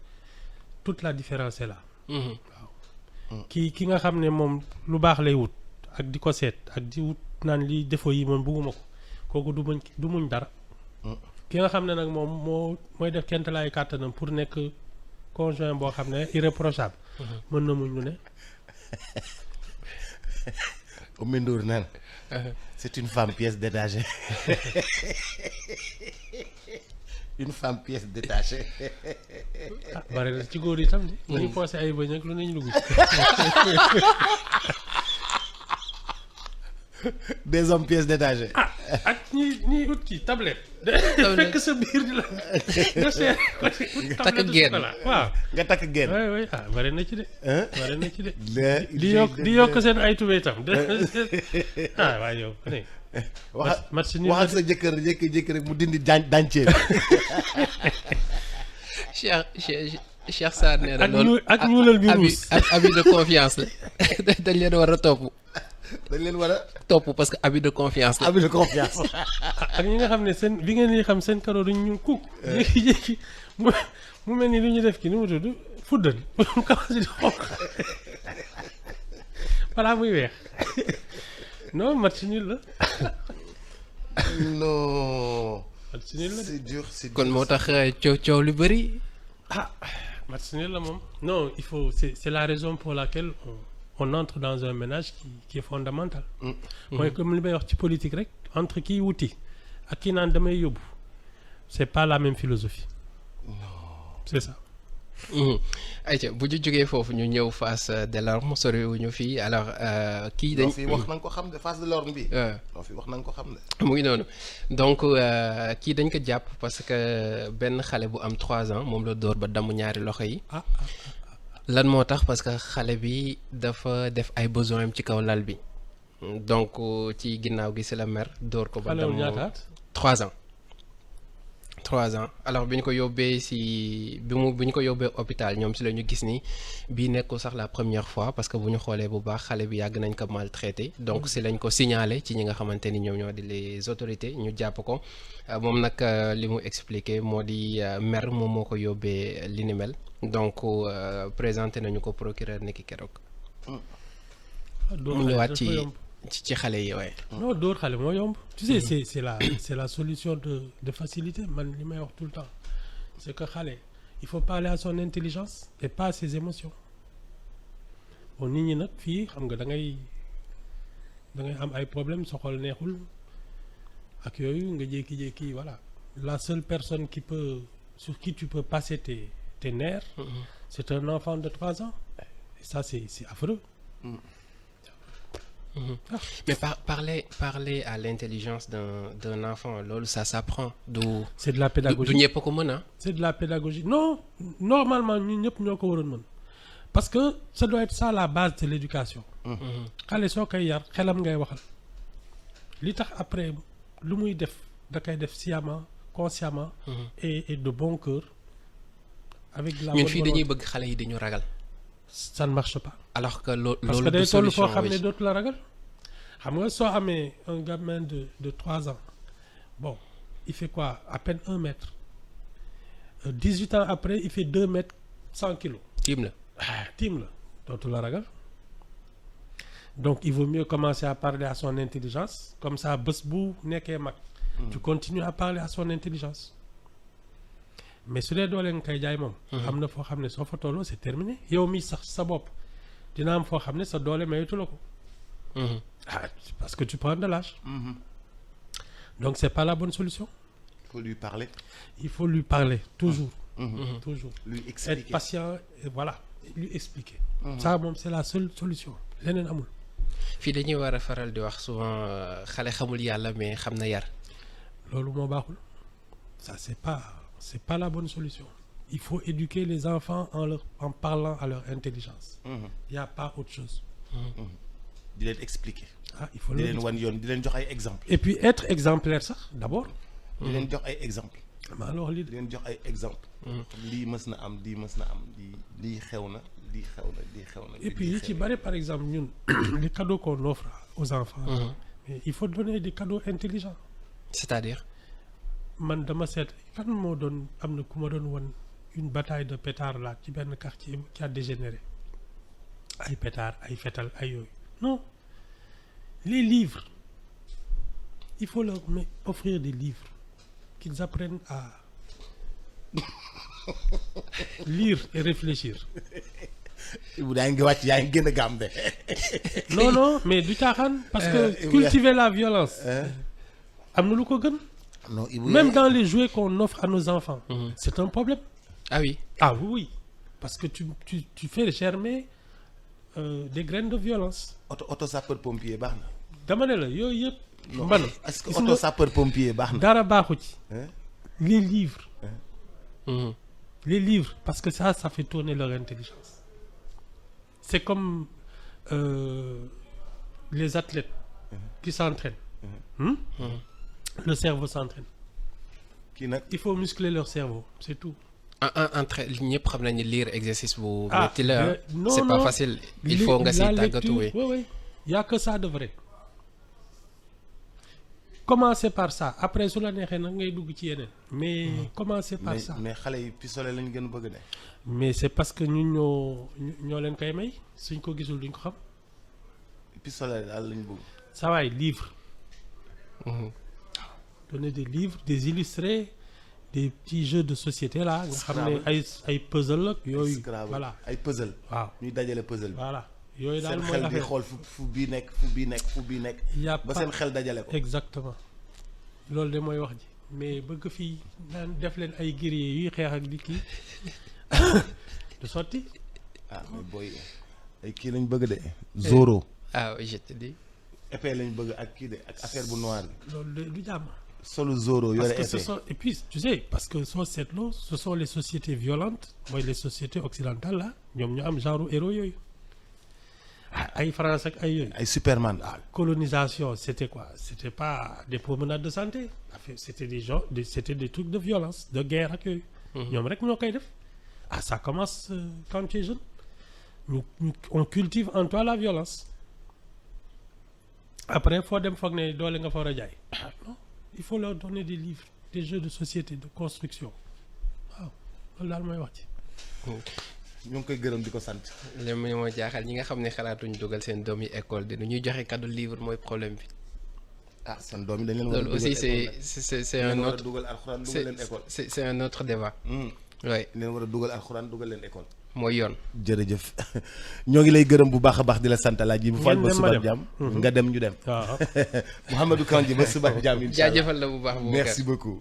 C: toute la différence est là. waaw ki nga xam ne moom lu baax lay wut ak di ko seet ak di wut naan li défaut yi moom bugguma ko kooku du muñ dara. ki nga xam ne nag moom mooy def kent laay kàttanam pour nekk conjoint boo xam ne irréprochable. mën na muñ lu ne.
A: Oumy Ndour naan c'est une femme pièce détachée. une femme pièce détachée.
C: ah bari na ci góor yi tam de. dañu posé ay bëñ ak lu nañu dugg.
A: des hommes pièces détachées.
C: ah ak ñi ut ci tablette. fekk sa biir di la. nga seet
B: takk génn
C: waaw.
A: nga takk génn.
C: oui ah bari na ci de. bari na ci de.
A: di
C: yokk seen ay tubéy tam. ah waaye yow.
A: waxal sa jëkkër jékki-jékki rek mu dindi dàncee.
B: Cheikh Sarr nee na loolu
C: ak ñuulal bi ruus
B: ak abus de confiance la dañ leen war a topp.
A: dañ leen war a
B: topp parce que abus de confiance la.
A: abus de confiance.
C: ak ñi nga xam ne seen bi ngeen di xam seen karo duñ ñu kuk. jékki-jékki mu mel ni lu ñu def ki ni mu tudd fuddan mu commencé di xonq balaa muy weex non match nul la.
A: non.
C: match nul la
A: c'est dur
B: kon moo tax coow lu bëri.
C: match nul la moom. non il faut c'est la raison pour laquelle on entre dans un ménage qui est fondamental. mooy comme li may wax ci politique rek entre kiy wuti ak kii naan damay yóbbu c'est pas la même philosophie.
A: non
C: c'est ça.
B: ayca bu ñu jógee foofu ñu ñëw Fass Delorme soriwuñu fii alors kii dañ.
A: fii wax nañ ko xam de Fass Delorme bi. non fii wax nañ ko xam de.
B: mu ngi noonu donc kii dañ ko jàpp parce que benn xale bu am 3 ans moom la dóor ba damm ñaari loxo yi. lan moo tax parce que xale bi dafa def ay besoins am ci kaw lal bi donc ci ginnaaw gi si la mer dóor ko ba damm 3 ans. 3 ans alors bi ñu ko yóbbee bi ñu ko yóbbee hôpital ñoom si la ñu gis ni bii nekkul sax la première fois parce que bu ñu xoolee bu baax xale bi yàgg nañ ko maltraité donc si lañ ko signalé ci ñi nga xamante ni ñoom ñoo di les autorités ñu jàpp ko moom nag li mu expliqué moo di mer moom moo ko yóbbee li ni mel donc présenté nañu ko procureur niki keroog. mu ñëwaat ci ci xale yi waaye.
C: non dóor xale moo yomb. tu sais c'est la solution de facilité man li may wax tout le temps c'est que xale il faut parler à son intelligence et pas à ses émotions bon nit ñi nag fii xam nga da ngay am ay problèmes sa xol neexul ak yooyu nga jékki-jékki voilà la seule personne sur qui tu peux passer tes nerfs. C'est un enfant de 3 ans et ça c'est affreux.
B: Mais parler à l'intelligence d'un enfant loolu ça s'apprend
C: c'est de la pédagogie
B: du ñëpp ko mën a.
C: c'est de la pédagogie non normalement ñun ñëpp ñoo ko waroon mën parce que ça doit être ça la base de l'éducation. xale soo koy yar xelam ngay waxal li tax après lu muy def da koy def sciemment consciemment et de bon cœur avec la
B: ñun fii dañuy bëgg xale yi dañu ragal.
C: ça ne marche pas.
B: alors que loolu
C: parce que
B: du
C: day toll
B: solution
C: foo xam ne dootu la ragal xam nga soo amee un gamin de 3 ans bon il fait quoi à peine 1 mètre 18 ans après il fait 2 mètres 100 kilos.
B: tiim la
C: tiim la dootu la ragal donc il vaut mieux commencer à parler à son intelligence comme ça bés bu nekkee mag. tu continues à parler à son intelligence. mais su dee doole nga koy jaay moom. am na foo xam ne soo fa tolloo c'est terminé yow mi sax sa bopp dina am foo xam ne sa doole mayatu la ko. Parce que tu prends de l'âge. Donc c'est pas la bonne solution.
A: Il faut lui parler.
C: Il faut lui parler toujours. Toujours.
A: Lui expliquer.
C: Être patient et voilà lui expliquer. Ça moom c'est la seule solution leneen amul.
B: fii dañuy war a faral di wax souvent xale xamul yàlla mais xam na yar.
C: loolu moo baaxul ça c'est pas la bonne solution. Il faut éduquer les enfants en parlant à leur intelligence. Il y a pas autre chose.
A: di leen expliquer.
C: Il faut
A: di leen wan yoon di leen jox ay exemples.
C: et puis être exemplaire sax d'abord.
A: di leen jox ay exemples.
C: alors lii
A: di leen jox ay exemples. lii mës na am lii mës na am lii xew na lii xew na lii xew na.
C: et puis yi ci bari par exemple ñun les cadeaux qu'on offre aux enfants. Mais il faut donner des cadeaux intelligents.
B: c'est-à-dire.
C: man dama seet kan moo doon am na ku ma doon won une bataille de pétards là ci benn quartier qui a dégénéré ay pétards ay fetal ay yooyu non les livres il faut leur offrir des livres qu'ils apprennent à lire et réfléchir.
A: yaa ngi wàcc yaa ngi gën a gàmm de.
C: non mais du caaxaan parce que cultiver la violence am na lu ko gën.
A: Non,
C: même dans les jouets qu'on offre à nos enfants. C'est un problème.
B: Ah oui.
C: Ah oui parce que tu fais germer des graines de violence.
A: auto sapeur pompier baax na.
C: dama ne la yooyu yëpp.
A: man est-ce que auto sapeur pompier baax na.
C: dara baaxu ci. les livres. Les livres parce que ça fait tourner leur intelligence. C'est comme les athlètes qui s'entraînent. Le cerveau s'entraîne.
A: kii nag
C: il faut muscler leur cerveau c'est tout.
B: entre ñëpp xam nañu lire exercice bu métti la.
C: non
B: c'est pas facile. il faut nga si tàggatu.
C: oui y a que ça de vrai. Commencez par ça après su la neexee nag ngay dugg ci yeneen. mais commencez par ça.
A: mais xale yi pistolet lañ gën a bëgg de.
C: mais c'est parce que ñun ñoo leen koy may suñ ko gisul duñ ko xam.
A: pistolet daal lañ bëgg.
C: ça waay livre. Donner des livres des illustrés des petits jeux de société là. nga xam ne ay puzzle ak yooyu. voilà
A: ay puzzle.
C: waaw
A: ñuy dajale puzzle bi.
C: voilà yooyu daal mooy
A: seen xel di xool fu bii nekk fu bii nekk fu bii nekk. ba seen xel dajale ko.
C: exactement loolu de mooy wax ji mais bëgg fii naan def leen ay guerriers yuy xeex ak di kii du sotti.
A: mais booy ay kii lañ bëgg de. Zoro.
B: Oui je te dis.
A: épée lañ bëgg ak kii de ak affaire bu noir bi.
C: loolu de du jàmm.
A: solo Zoro yore épée.
C: Et puis tu sais parce que soo seetloo ce sont les sociétés violentes mooy les sociétés occidentales là ñoom ñu am genre héros yooyu. ay France ak ay yooyu.
A: ay Superman.
C: Colonisation c'était quoi c'était pas des promenades de santé c'était des gens c'était des trucs de violence de guerre ak yooyu. ñoom rek ñoo koy def. Ça commence quand tu es jeune on cultive en toi la violence. Après foo dem foog ne doole nga fa war a jaay. Non il faut leur donner des livres des jeux de société de construction waaw loolu daal mooy wax ci.
A: ñu ngi koy gërëm di ko sant.
B: li moo jaaxal ñi nga xam ne xalaatuñ dugal seen doom yi école de nu ñuy joxe cadeau livre mooy problème bi.
A: ah seen doom yi dañ leen war a
B: loolu aussi c'est un autre
A: dugal alxuraan dugal leen école.
B: c'est un autre débat. oui
A: leen war a dugal alxuraan dugal leen école.
B: mooy yoon.
A: jërëjëf ñoo ngi lay gërëm bu baax a baax di la sant Alaaji bu Fall ba suba ak jàmm nga dem ñu dem.
C: waaw
A: Mouhamadou Kandji ba suba ak jàmm incha allah
B: jaajëfal la bu baax.
A: merci beaucoup.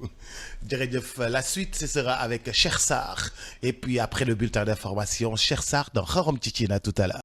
A: jërëjëf la suite ce sera avec Cheikh Sarr et puis après le bulletin d'information Cheikh Sarr dans Xorom Ciccina tout à l'heure.